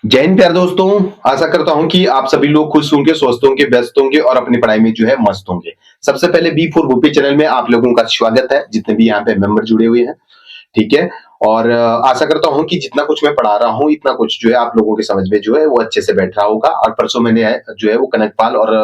जय हिंद प्यारे दोस्तों। आशा करता हूं कि आप सभी लोग खुश होंगे, स्वस्थ होंगे, व्यस्त होंगे और अपनी पढ़ाई में जो है मस्त होंगे। सबसे पहले बी फॉर भूपी चैनल में आप लोगों का स्वागत है, जितने भी यहाँ पे मेंबर जुड़े हुए हैं। ठीक है। और आशा करता हूं कि जितना कुछ मैं पढ़ा रहा हूं, इतना कुछ जो है आप लोगों के समझ में जो है वो अच्छे से बैठ रहा होगा। और परसों मैंने जो है वो कनकपाल और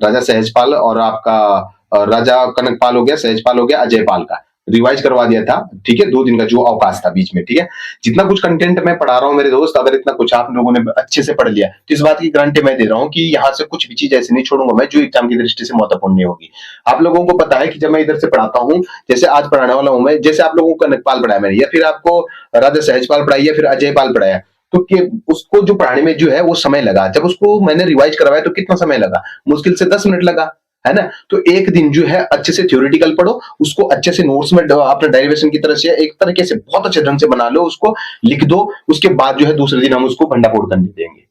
राजा सहजपाल और आपका राजा कनकपाल हो गया, सहजपाल हो गया, अजयपाल का रिवाइज करवा दिया था। ठीक है, 2 दिन का जो अवकाश था बीच में। ठीक है, जितना कुछ कंटेंट मैं पढ़ा रहा हूँ मेरे दोस्त, अगर इतना कुछ आप लोगों ने अच्छे से पढ़ लिया तो इस बात की गारंटी मैं दे रहा हूँ कि यहाँ से कुछ भी चीज ऐसी नहीं छोड़ूंगा मैं जो एग्जाम की दृष्टि से महत्वपूर्ण नहीं होगी। आप लोगों को पता है कि जब मैं इधर से पढ़ाता हूँ, जैसे आज पढ़ाने वाला हूँ मैं, जैसे आप लोगों को कनकपाल पढ़ाया मैंने, या फिर आपको राजा सहजपाल पढ़ाई, या फिर अजयपाल पढ़ाया, तो कि उसको जो पढ़ाने में जो है वो समय लगा। जब उसको मैंने रिवाइज करवाया तो कितना समय लगा? मुश्किल से 10 मिनट लगा, है ना। तो एक दिन जो है अच्छे से थ्योरेटिकल पढ़ो, उसको अच्छे से नोट्स में अपने डेरिवेशन की तरह से एक तरीके से बहुत अच्छे ढंग से बना लो, उसको लिख दो। उसके बाद जो है दूसरे दिन हम उसको भंडाफोड़ करने देंगे।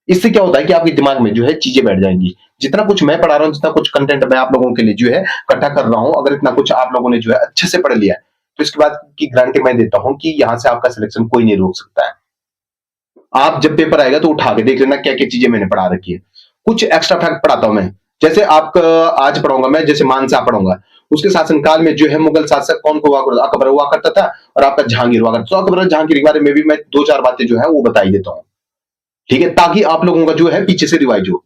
इससे क्या होता है कि आपके दिमाग में जो है चीजें बैठ जाएंगी। जितना कुछ मैं पढ़ा रहा हूँ, जितना कुछ कंटेंट मैं आप लोगों के लिए जो है इकट्ठा कर रहा हूँ, अगर इतना कुछ आप लोगों ने जो है अच्छे से पढ़ लिया तो इसके बाद की गारंटी मैं देता हूँ कि यहाँ से आपका सिलेक्शन कोई नहीं रोक सकता है। आप जब पेपर आएगा तो उठा के देख लेना क्या क्या चीजें मैंने पढ़ा रखी है। कुछ एक्स्ट्रा फैक्ट पढ़ाता हूं मैं। जैसे आपका आज पढ़ाऊंगा मैं, जैसे मानसा पढ़ाऊंगा, उसके शासनकाल में जो है मुगल शासक कौन को हुआ करता, अकबर हुआ करता था, और आपका जहांगीर हुआ करता था। तो अकबर और जहांगीर के बारे में भी मैं 2-4 बातें जो है वो बता ही देता हूँ। ठीक है, ताकि आप लोगों का जो है पीछे से रिवाइज हो।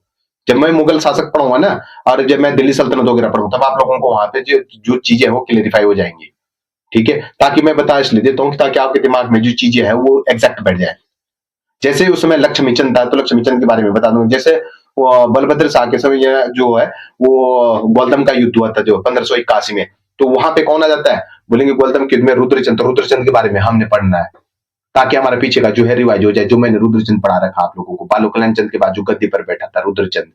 जब मैं मुगल शासक पढ़ूंगा ना, और जब मैं दिल्ली सल्तनत वगैरह पढ़ूंगा, तब आप लोगों को वहां पे जो चीजें हैं वो क्लेरिफाई हो जाएंगी। ठीक है, ताकि मैं बता इसलिए देता हूँ ताकि आपके दिमाग में जो चीजें हैं वो एग्जैक्ट बैठ जाए। जैसे उस समय लक्ष्मी चंद था, तो लक्ष्मी चंद के बारे में बता दूं। जैसे बलभद्र शाह के समय जो है वो गौतम का युद्ध हुआ था जो 1581 में, तो वहां पे कौन आ जाता है? बोलेंगे गौतम के युद्ध में रुद्रचंद। तो रुद्रचंद के बारे में हमने पढ़ना है ताकि हमारे पीछे का जो है रिवाइज हो जाए। जो मैंने रुद्रचंद पढ़ा रखा आप लोगों को, बालो कल्याण चंद के बाद जो गद्दी पर बैठा था रुद्रचंद,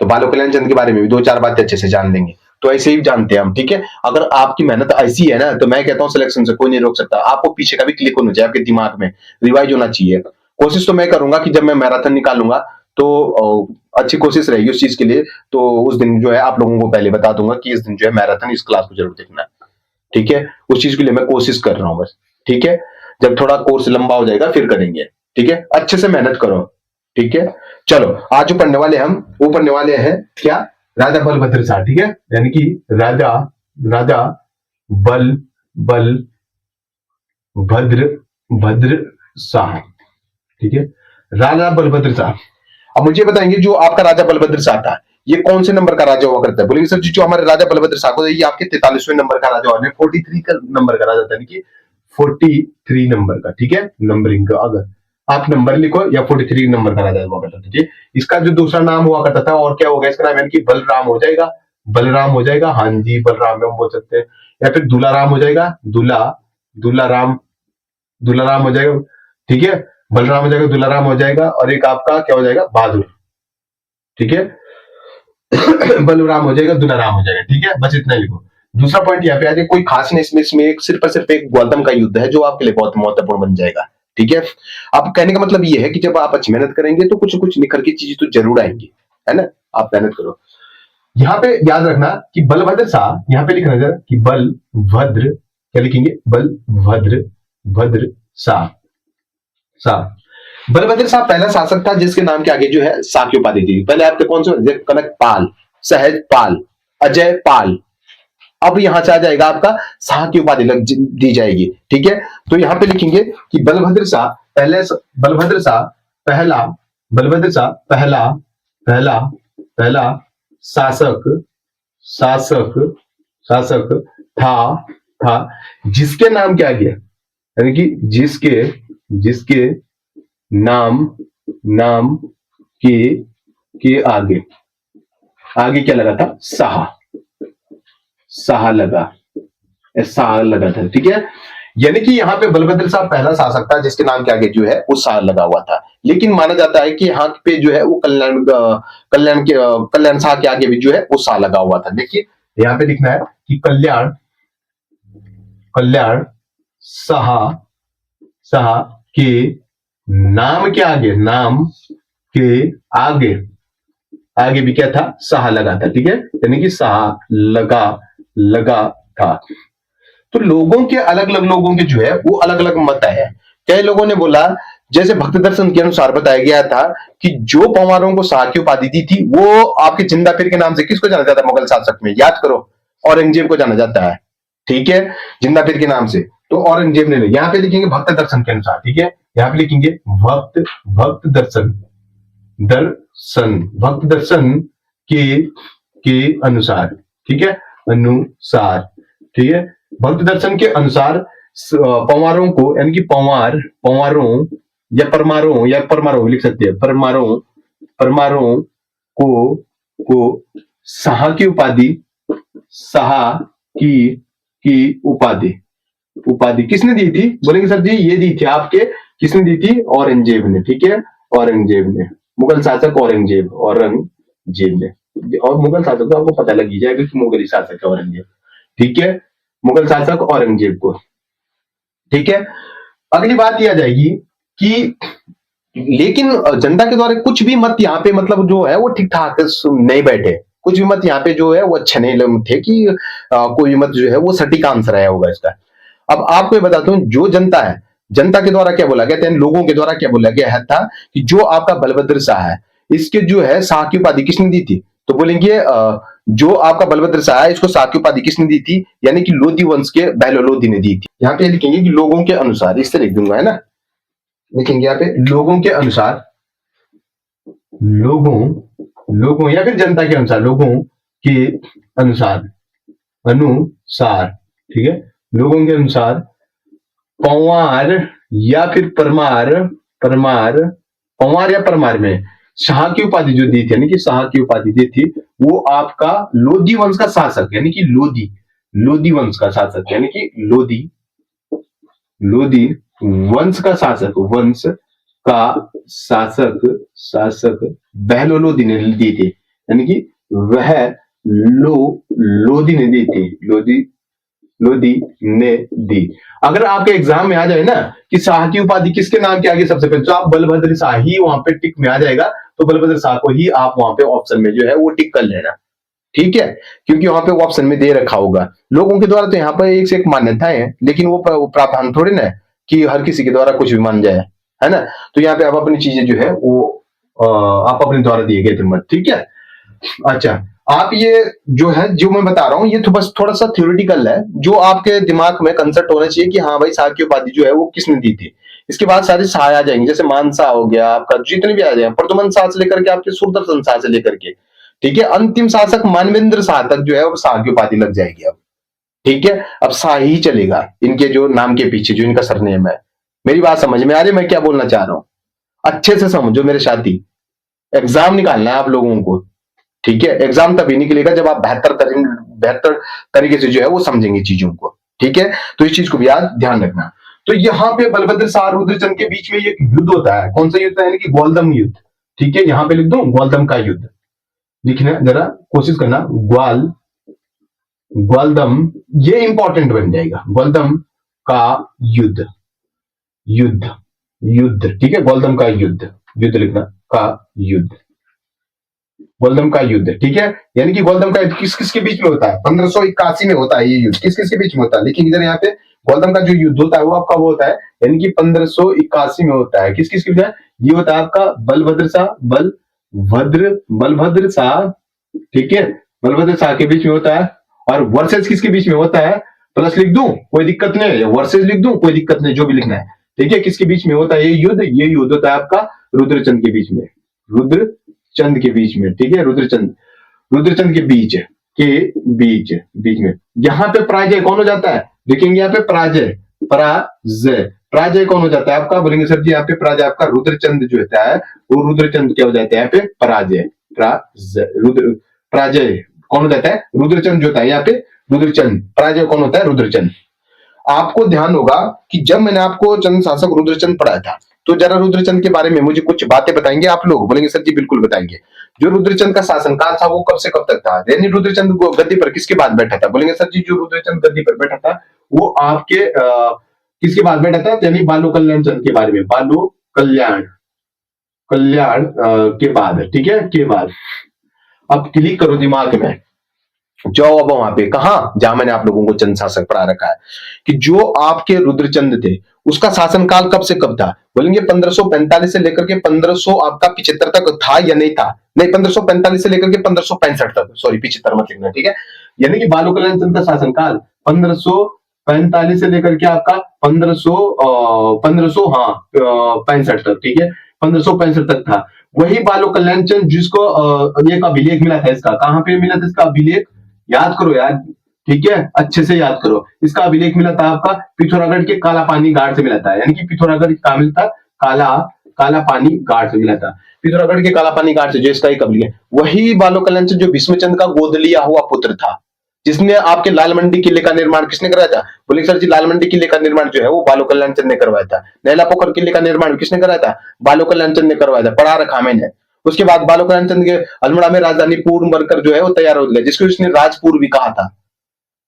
तो बालो कल्याण चंद के बारे में भी 2-4 बातें अच्छे से जान लेंगे। तो ऐसे ही जानते हैं हम। ठीक है, अगर आपकी मेहनत ऐसी है ना, तो मैं कहता हूँ सिलेक्शन से कोई नहीं रोक सकता। आपको पीछे का भी क्लिक होना चाहिए, आपके दिमाग में रिवाइज होना चाहिए। कोशिश तो मैं करूंगा कि जब मैं मैराथन निकालूंगा तो अच्छी कोशिश रहेगी उस चीज के लिए। तो उस दिन जो है आप लोगों को पहले बता दूंगा कि इस दिन जो है मैराथन, इस क्लास को जरूर देखना है। ठीक है, उस चीज के लिए मैं कोशिश कर रहा हूँ बस। ठीक है, जब थोड़ा कोर्स लंबा हो जाएगा फिर करेंगे। ठीक है, अच्छे से मेहनत करो। ठीक है, चलो आज जो पढ़ने वाले हम वो पढ़ने वाले हैं क्या? राजा बलभद्र शाह। ठीक है, यानी कि राजा राजा बल बल भद्र भद्र शाह। ठीक है, राजा बलभद्र शाह। अब मुझे बताएंगे जो आपका राजा बलभद्र शाह था, ये कौन से नंबर का राजा हुआ करता है? बोलेंगे सर जी जो हमारे राजा बलभद्र शाह को, ये आपके 43वें नंबर का राजा हुआ, 43 का नंबर का राजा था, यानी कि 43 नंबर का। ठीक है, नंबरिंग का अगर आप नंबर लिखो, या 43 नंबर का राजा हुआ करता था। ठीक है, इसका जो दूसरा नाम हुआ करता था और क्या होगा इसका नाम, यानी कि बलराम हो जाएगा। बलराम हो जाएगा, हाँ जी बलराम हम बोल सकते हैं, या फिर दुलाराम हो जाएगा। दुलाराम दुलाराम हो जाएगा। ठीक है, बलराम हो जाएगा, दुलाराम हो जाएगा, और एक आपका क्या हो जाएगा, बहादुर। ठीक है, बलराम हो जाएगा, दुलाराम हो जाएगा। ठीक है, बस इतना लिखो। दूसरा पॉइंट यहाँ पे आ जाए, कोई खास नहीं इसमें एक सिर्फ और सिर्फ एक गौतम का युद्ध है जो आपके लिए बहुत महत्वपूर्ण बन जाएगा। ठीक है, अब कहने का मतलब ये है कि जब आप अच्छी मेहनत करेंगे तो कुछ कुछ निखर की चीजें तो जरूर आएंगी, है ना। आप मेहनत करो। यहाँ पे याद रखना कि बलभद्र शाह, यहाँ पे लिखना जरा कि बलभद्र, क्या लिखेंगे, बलभद्र भद्र शाह। शाह, बलभद्र शाह पहला शासक था जिसके नाम के आगे जो है शाह की उपाधि थी। पहले आपके कौन से? कनकपाल, सहजपाल, अजयपाल। अब यहां से आ जाएगा आपका शाह की उपाधि दी जाएगी। ठीक है, तो यहां पे लिखेंगे कि बलभद्र शाह पहले, बलभद्र शाह पहला, बलभद्र शाह पहला पहला पहला शासक शासक शासक था जिसके नाम क्या गया, यानी कि जिसके जिसके नाम नाम के आगे आगे क्या लगा था? शाह। शाह लगा, शाह लगा था। ठीक है, यानी कि यहाँ पे बलभद्र शाह पहला शासक था जिसके नाम के आगे जो है वो शाह लगा हुआ था। लेकिन माना जाता है कि यहाँ पे जो है वो कल्याण शाह के आगे भी जो है वो शाह लगा हुआ था। देखिए यहाँ पे लिखना है कि कल्याण कल्याण शाह शाह के नाम के आगे, नाम के आगे आगे भी क्या था? शाह लगा था। ठीक है, यानी कि शाह लगा था। तो लोगों के अलग अलग लोगों के जो है वो अलग अलग मत है। कई लोगों ने बोला जैसे भक्त दर्शन के अनुसार बताया गया था कि जो पंवारों को शाह की उपाधि दी थी वो आपके जिंदा पीर के नाम से किसको जाना जाता है मुगल शासक में, याद करो, औरंगजेब को जाना जाता है। ठीक है, जिंदा पीर के नाम से तो औरंगजेब ने, यहाँ पे लिखेंगे भक्त दर्शन के अनुसार। ठीक है, यहाँ पे लिखेंगे भक्त भक्त दर्शन, दर्शन भक्त दर्शन के अनुसार। ठीक है, अनुसार। ठीक है, भक्त दर्शन के अनुसार पंवारों को, यानी कि पंवारों या परमारों लिख सकते हैं, परमारों को शाह की उपाधि, शाह की उपाधि किसने दी थी? बोलेंगे सर जी ये दी थी आपके, किसने दी थी? औरंगजेब ने। ठीक है, औरंगजेब ने, मुगल शासक औरंगजेब ने। और मुगल शासक तो आपको पता लग ही जाएगा कि मुगल शासक है औरंगजेब। ठीक है, मुगल शासक औरंगजेब को। ठीक है, अगली बात यह आ जाएगी कि लेकिन जनता के द्वारा कुछ भी मत यहाँ पे मतलब जो है वो ठीक ठाक नहीं बैठे, कुछ भी मत यहाँ पे जो है वो अच्छे नहीं थे कि कोई मत जो है वो सटीक आंसर आया होगा इसका। अब आपको ये बताता हूँ, जो जनता है, जनता के द्वारा क्या बोला गया था, लोगों के द्वारा क्या बोला गया था कि जो आपका बलभद्र शाह है, इसके जो है शाह की उपाधि किसने दी थी? तो बोलेंगे जो आपका बलभद्र शाह है इसको शाह की उपाधि किसने दी थी? यानी कि लोधी वंश के बहलो लोधी ने दी थी। यहाँ पे लिखेंगे कि लोगों के अनुसार, इससे लिख दूंगा, है ना, लिखेंगे यहाँ पे लोगों के अनुसार, लोगों या फिर जनता के अनुसार, लोगों के अनुसार, ठीक है, लोगों के अनुसार पंवार या फिर पंवार या परमार में शाह की उपाधि जो दी थी, यानी कि शाह की उपाधि दी थी, वो आपका लोधी वंश का शासक, यानी कि लोधी वंश का शासक, यानी कि लोधी वंश का शासक बहलो लोधी ने दी थी, यानी कि वह लोधी ने दी थी, लोधी ने दी। अगर आपके एग्जाम में आ जाए ना कि शाह की उपाधि किसके नाम के आगे सबसे पहले, तो आप बलभद्र शाह ही वहां पे टिक में आ जाएगा, तो बलभद्र शाह को ही आप वहां पे ऑप्शन में जो है वो टिक कर लेना। ठीक है, क्योंकि वहां पे वो ऑप्शन में दे रखा होगा। लोगों के द्वारा तो यहाँ पर एक से एक मान्यताएं हैं, लेकिन वो प्रावधान थोड़ी ना है कि हर किसी के द्वारा कुछ भी मान जाए, है ना। तो यहाँ पे आप अपनी चीजें जो है वो आप अपने द्वारा दिए गए थे मत। ठीक है, अच्छा, आप ये जो है जो मैं बता रहा हूँ ये तो बस थोड़ा सा थ्योरेटिकल है, जो आपके दिमाग में कंसेप्ट होना चाहिए कि हाँ भाई शाह की उपाधि जो है वो किसने दी थी। इसके बाद सारे शाह आ जाएंगे, जैसे मानसा हो गया आपका, जितने भी आ जाए, प्रदुमन शाह से लेकर के आपके सुरदर्शन शाह से लेकर के, ठीक है, अंतिम शासक मानवेंद्र शाह तक जो है वो शाह की उपाधि लग जाएगी अब। ठीक है, अब शाह ही चलेगा इनके जो नाम के पीछे, जो इनका सरनेम है। मेरी बात समझ में आ रही है मैं क्या बोलना चाह रहा हूँ? अच्छे से समझो मेरे साथी, एग्जाम निकालना है आप लोगों को। ठीक है, एग्जाम तभी निकलेगा जब आप बेहतर तरीके से जो है वो समझेंगे चीजों को। ठीक है, तो इस चीज को भी याद ध्यान रखना। तो यहाँ पे बलभद्र शाह रुद्रचंद के बीच में एक युद्ध होता है, कौन सा युद्ध है? यानी कि ग्वालदम युद्ध। ठीक है, यहाँ पे लिख दो ग्वालदम का युद्ध, लिखना जरा कोशिश करना, ग्वालदम, ये इंपॉर्टेंट बन जाएगा, ग्वालदम का युद्ध, युद्ध। ठीक है, ग्वालदम का युद्ध लिखना, का युद्ध, ग्वालदम का युद्ध। ठीक है, यानी कि ग्वालदम का युद्ध किस किस के बीच में होता है? 1581 में होता है ये युद्ध। किस किस के बीच में होता है? लेकिन इधर यहाँ पे ग्वालदम का जो युद्ध होता है वो आपका वो होता है, यानी कि 1581 में होता है। किस किस के बीच? ये होता है आपका बलभद्र शाह, ठीक है, बलभद्र शाह के बीच में होता है। और वर्सेस किसके बीच में होता है? प्लस लिख दूं कोई दिक्कत नहीं है, वर्सेस लिख दूं कोई दिक्कत नहीं, जो भी लिखना है। ठीक है, किसके बीच में होता है ये युद्ध? ये युद्ध होता है आपका रुद्रचंद के बीच में, रुद्रचंद के बीच में। ठीक है, रुद्रचंद के बीच में। यहाँ पे पराजय कौन हो जाता है? देखेंगे यहाँ पे पराजय कौन हो जाता है आपका? बोलेंगे सर जी यहाँ पे पराजय आपका रुद्रचंद जो होता है, वो रुद्रचंद क्या हो जाता है यहाँ पे? पराजय कौन हो जाता है? रुद्रचंद जो होता है यहाँ पे, रुद्रचंद। पराजय कौन होता है? रुद्रचंद। आपको ध्यान होगा कि जब मैंने आपको चंद शासक रुद्रचंद पढ़ाया था, तो जरा रुद्रचंद के बारे में मुझे कुछ बातें बताएंगे आप लोग? बोलेंगे सर जी बिल्कुल बताएंगे। जो रुद्रचंद का शासनकाल था वो कब से कब तक था? यानी रुद्रचंद गद्दी पर किसके बाद बैठा था? बोलेंगे सर जी जो रुद्रचंद गद्दी पर बैठा था वो आपके किसके बाद बैठा था? यानी बालो कल्याण चंद के बारे में, बालो कल्याण के बाद। ठीक है, के बाद। अब क्लिक करो दिमाग में, जाओ अब वहां पे, कहा जहां मैंने आप लोगों को चंद शासक पढ़ा रखा है, कि जो आपके रुद्रचंद थे उसका शासनकाल कब से कब था? बोलेंगे 1545 से लेकर के 1500 आपका 75 तक था या नहीं था? नहीं, 1545 से लेकर के 1565 तक, सॉरी 75 मत लिखना, ठीक है। यानी कि बालो कल्याण चंद का शासनकाल 1545 से लेकर के आपका 1500 हाँ 65 तक, ठीक है, 1565 तक था। वही बालो कल्याण चंद जिसको एक अभिलेख मिला था, इसका कहां पे मिला था इसका अभिलेख? याद करो यार, ठीक है, अच्छे से याद करो। इसका अभिलेख मिला था आपका पिथौरागढ़ के काला पानी घाट से मिला था, यानी कि पिथौरागढ़ का मिला था काला पानी घाट से मिला था। पिथौरागढ़ के काला पानी घाट से जो इसका एक अभिलेख, वही बालो कल्याण चंद जो भीष्मचंद का गोद लिया हुआ पुत्र था, जिसने आपके लाल मंडी किले का निर्माण किसने कराया था? बोले सर जी, लाल मंडी किले का निर्माण जो है वो बालो कल्याण चंद ने करवाया था। नैला पोखर किले का निर्माण किसने कराया था? बालो कल्याण चंद ने करवाया था, पढ़ा रखा मैंने। उसके बाद बालो कल्याण चंद के अल्मोड़ा में राजधानी पूर्व बनकर जो है वो तैयार हो गया, जिसको इसने राजपुर भी कहा था।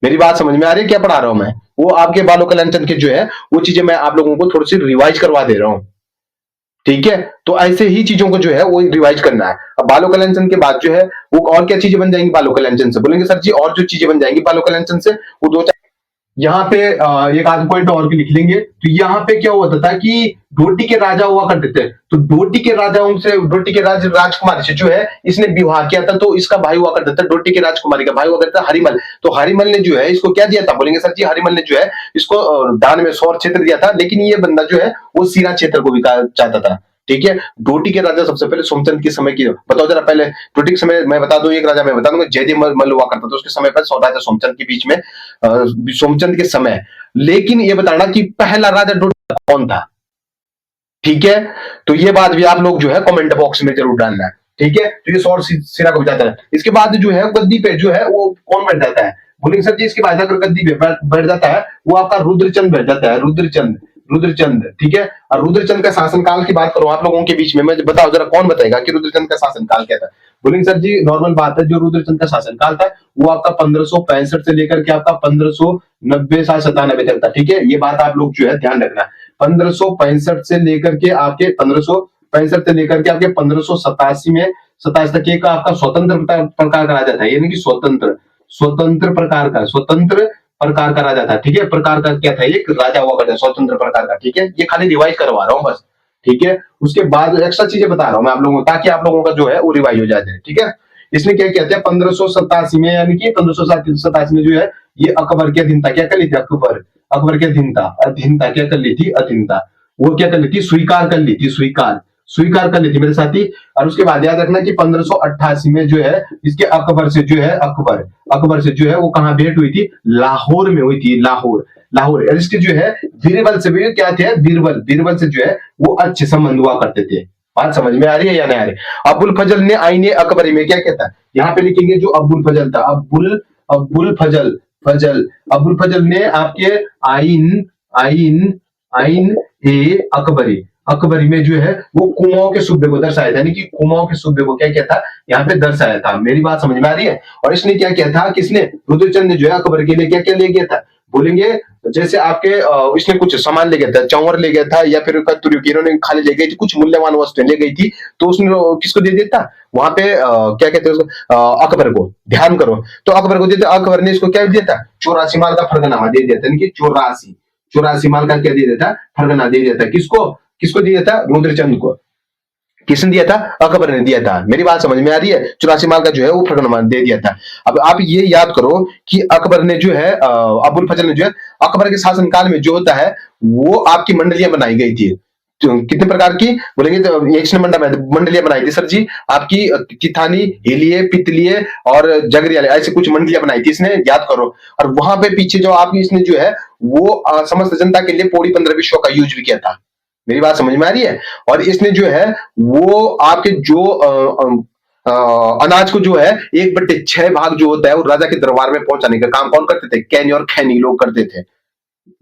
मेरी बात समझ में आ रही है? क्या पढ़ा रहा हूं मैं? वो आपके बालो कल्याण चंद के जो है वो चीजें मैं आप लोगों को थोड़ी सी रिवाइज करवा दे रहा हूं, ठीक है। तो ऐसे ही चीजों को जो है वो रिवाइज करना है। अब बालो कल्याण चंद के बाद जो है वो और क्या चीजें बन जाएंगी बालो कल्याण चंद से? बोलेंगे सर जी और जो चीजें बन जाएंगी बालो कल्याण चंद से वो दो, यहाँ पे एक आध पॉइंट और भी लिख लेंगे। तो यहाँ पे क्या होता था कि डोटी के राजा हुआ करते थे, तो डोटी के राजाओं से, डोटी के राजकुमारी से जो है इसने विवाह किया था, तो इसका भाई हुआ करता था, डोटी के राजकुमारी का भाई हुआ करता था हरिमल। तो हरिमल ने जो है इसको क्या दिया था? बोलेंगे सर जी हरिमल ने जो है इसको दान में सौर क्षेत्र दिया था, लेकिन ये बंदा जो है वो सीरा क्षेत्र को भी चाहता था, ठीक है। डोटी के राजा सबसे पहले सोमचंद के समय की बताओ जरा, पहले डोटी के समय मैं बता दूं, एक राजा मैं बता दूंगा, जयदेव मल हुआ करता था उसके समय पर, राजा सोमचंद के बीच में, सोमचंद के समय। लेकिन ये बताना कि पहला राजा डोटी का कौन था, ठीक है। तो ये बात भी आप लोग जो है कमेंट बॉक्स में जरूर डालना है, ठीक है। तो ये सौर सिरा को बताता है। इसके बाद जो है गद्दी पे जो है वो कौन बैठ जाता है? बोलेंगे सर जी इसके बाद अगर गद्दी पे बैठ जाता है वो आपका रुद्रचंद बैठ जाता है, रुद्रचंद, ठीक है। और रुद्रचंद का शासनकाल की बात करूं आप लोगों के बीच में, मैं बताओ जरा कौन बताएगा कि रुद्रचंद का शासनकाल क्या था? बोलेंगे सर जी नॉर्मल बात है, जो रुद्रचंद का शासनकाल था वो आपका 1565 से लेकर के आपका 1590 97 तक था, ठीक है। ये बात आप लोग जो है ध्यान रखना, 1565 से लेकर के आपके 1565 से लेकर के आपके 1587 में 27 तक एक आपका स्वतंत्र प्रकार का राजा था, यानी कि स्वतंत्र प्रकार का राजा था, ठीक है। प्रकार का क्या था? एक राजा हुआ करता है स्वतंत्र प्रकार का, ठीक है। ये खाली रिवाइज करवा रहा हूँ बस, ठीक है। उसके बाद एक्स्ट्रा चीजें बता रहा हूँ मैं आप लोगों को, ताकि आप लोगों का जो है वो रिवाइज हो जाए, ठीक है। इसने क्या कहते हैं 1587 में, यानी कि 1587 में जो है ये अकबर की अधीनता क्या कर ली थी? अकबर की अधीनता क्या कर ली थी? अधीनता वो क्या कर ली थी? स्वीकार कर ली थी, स्वीकार कर ली थी मेरे साथी। और उसके बाद याद रखना कि 1588 में जो है इसके अकबर से जो है वो कहां भेंट हुई थी? लाहौर में हुई थी, लाहौर। और इसके जो है बीरबल से भी क्या थे? बीरबल से जो है वो अच्छे संबंध हुआ करते थे। बात समझ में आ रही है या नहीं आ रही? अबुल फजल ने आईने अकबरी में क्या कहता है? यहाँ पे लिखेंगे जो अबुल फजल था, अबुल फजल ने आपके आइन ए अकबरी में जो है वो कुमाऊं के सूबे को दर्शाया था, यानी कि कुमाऊं के सूबे को क्या था यहाँ पे दर्शाया था। मेरी बात समझ में आ रही है? और इसने क्या किया था? किसने? रुद्रचंद ने जो है अकबर के लिए क्या क्या ले गया था? बोलेंगे जैसे आपके इसने कुछ सामान ले गया था, चौवर ले गया था, या फिर इन्होंने खाली ले गई थी, कुछ मूल्यवान वस्तुएं ले गई थी, तो उसने किसको दे दिया था? वहां पे क्या कहते हैं उसको? अकबर को। ध्यान करो, तो अकबर को देते, अकबर ने इसको क्या दिया था? 84 माल का फरगनामा दे दिया था, यानी कि 84 माल का क्या दे दिया था? फरगना दे दिया था। किसको दिया था? रुद्रचंद को। किसने दिया था? अकबर ने दिया था। मेरी बात समझ में आ रही है? 84 माल का जो है वो फरगना दे दिया था। अब आप ये याद करो कि अकबर ने जो है अबुल फजल ने जो है अकबर के शासनकाल में जो होता है वो आपकी मंडलियां बनाई गई थी। तो कितने प्रकार की? बोलेंगे तो इसने मंडलियां बनाई थी सर जी, आपकी तिथानी, हिलिये, पितलिये और जगरियाले, ऐसे कुछ मंडलियां बनाई थी इसने, याद करो। और वहां पे पीछे जो आपकी इसने जो है वो समस्त जनता के लिए पौड़ी 15 विश्व का यूज भी किया था। मेरी बात समझ में आ रही है? और इसने जो है वो आपके जो अनाज को जो है 1/6 भाग जो होता है वो राजा के दरबार में पहुंचाने का काम कौन करते थे? कैनी और खैनी लोग करते थे,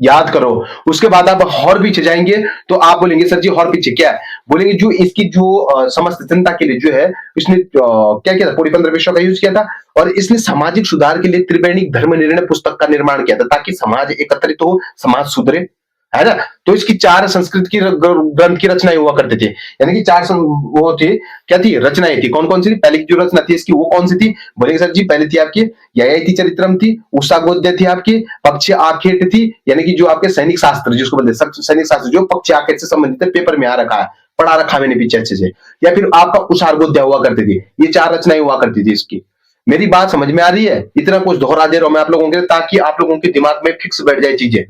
याद करो। उसके बाद आप और पीछे जाएंगे तो आप बोलेंगे सर जी और पीछे क्या है? बोलेंगे जो इसकी जो समस्त जनता के लिए जो है इसने क्या किया था? पौड़ी 15 विश्व का यूज किया था। और इसने सामाजिक सुधार के लिए त्रिवेणी धर्म निर्णय पुस्तक का निर्माण किया था, ताकि समाज एकत्रित हो, समाज सुधरे, है ना। तो इसकी 4 संस्कृत की ग्रंथ की रचनाएं हुआ करते थे, यानी कि 4 वो थे, क्या थी, रचनाएं थी। कौन कौन सी थी? पहले की जो रचना थी इसकी वो कौन सी थी? बोलेंगे सर जी, पहले थी आपकी ययाति चरित्रम थी, उषा गोद्य थी आपकी, पक्षी आखेट थी, यानी कि जो आपके सैनिक शास्त्र जिसको बोलते हैं, सैनिक शास्त्र जो पक्षी आखेट से संबंधित है, पेपर में आ रखा है, पढ़ा रखा मैंने पीछे अच्छे से। या फिर आपका उषार गोद्या हुआ करते थे। ये 4 रचनाएं हुआ करती थी इसकी। मेरी बात समझ में आ रही है? इतना कुछ दोहरा दे रहा हूं मैं आप लोगों के लिए, ताकि आप लोगों के दिमाग में फिक्स बैठ जाए चीजें।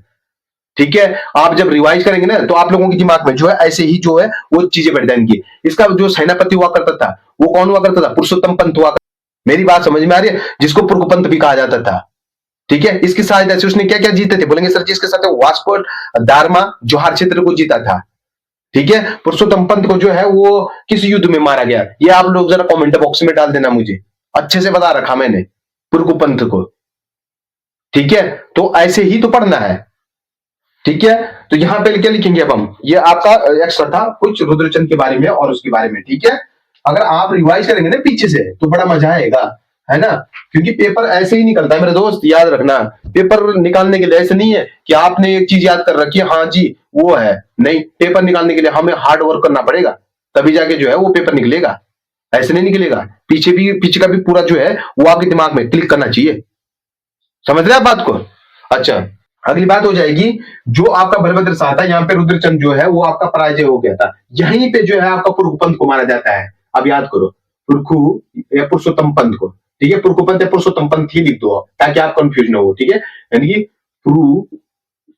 ठीक है, आप जब रिवाइज करेंगे ना तो आप लोगों के दिमाग में जो है ऐसे ही जो है वो चीजें बैठ जाएंगी। इसका जो सेनापति हुआ करता था वो कौन हुआ करता था? पुरुषोत्तम पंत हुआ करता। मेरी बात समझ में आ रही है? जिसको पुरकुपंत भी कहा जाता था। ठीक है, इसकी सहायता से उसने क्या क्या जीते थे? बोलेंगे सर जी, इसके साथ वास्को दारमा जोहार क्षेत्र को जीता था। ठीक है, पुरुषोत्तम पंत को जो है वो किस युद्ध में मारा गया, ये आप लोग जरा कमेंट बॉक्स में डाल देना, मुझे अच्छे से बता रखा मैंने पुरकुपंत को। ठीक है, तो ऐसे ही तो पढ़ना है। ठीक है, तो यहां पे क्या लिखेंगे अब हम? ये आपका एक्स्ट्रा था कुछ रुद्रचंद के बारे में और उसके बारे में। ठीक है, अगर आप रिवाइज करेंगे ना पीछे से तो बड़ा मजा आएगा, है ना। क्योंकि पेपर ऐसे ही निकलता है मेरे दोस्त, याद रखना। पेपर निकालने के लिए ऐसे नहीं है कि आपने एक चीज याद कर रखी है, हाँ जी वो है, नहीं। पेपर निकालने के लिए हमें हार्ड वर्क करना पड़ेगा, तभी जाके जो है वो पेपर निकलेगा, ऐसे नहीं निकलेगा। पीछे का भी पूरा जो है वो आपके दिमाग में क्लिक करना चाहिए। समझ रहे आप बात को? अच्छा, अगली बात हो जाएगी, जो आपका बलभद्र शाह था, यहाँ पे रुद्रचंद जो है वो आपका पराजय हो गया था। यहीं पे जो है आपका पुरकुपंत को माना जाता है। अब याद करो, पुरखु या पुरुषोत्तम पंत को। ठीक है, पुरकुपंत या पुरुषोत्तम पंत ही लिख दो ताकि आप कंफ्यूज ना हो। ठीक है, यानी कि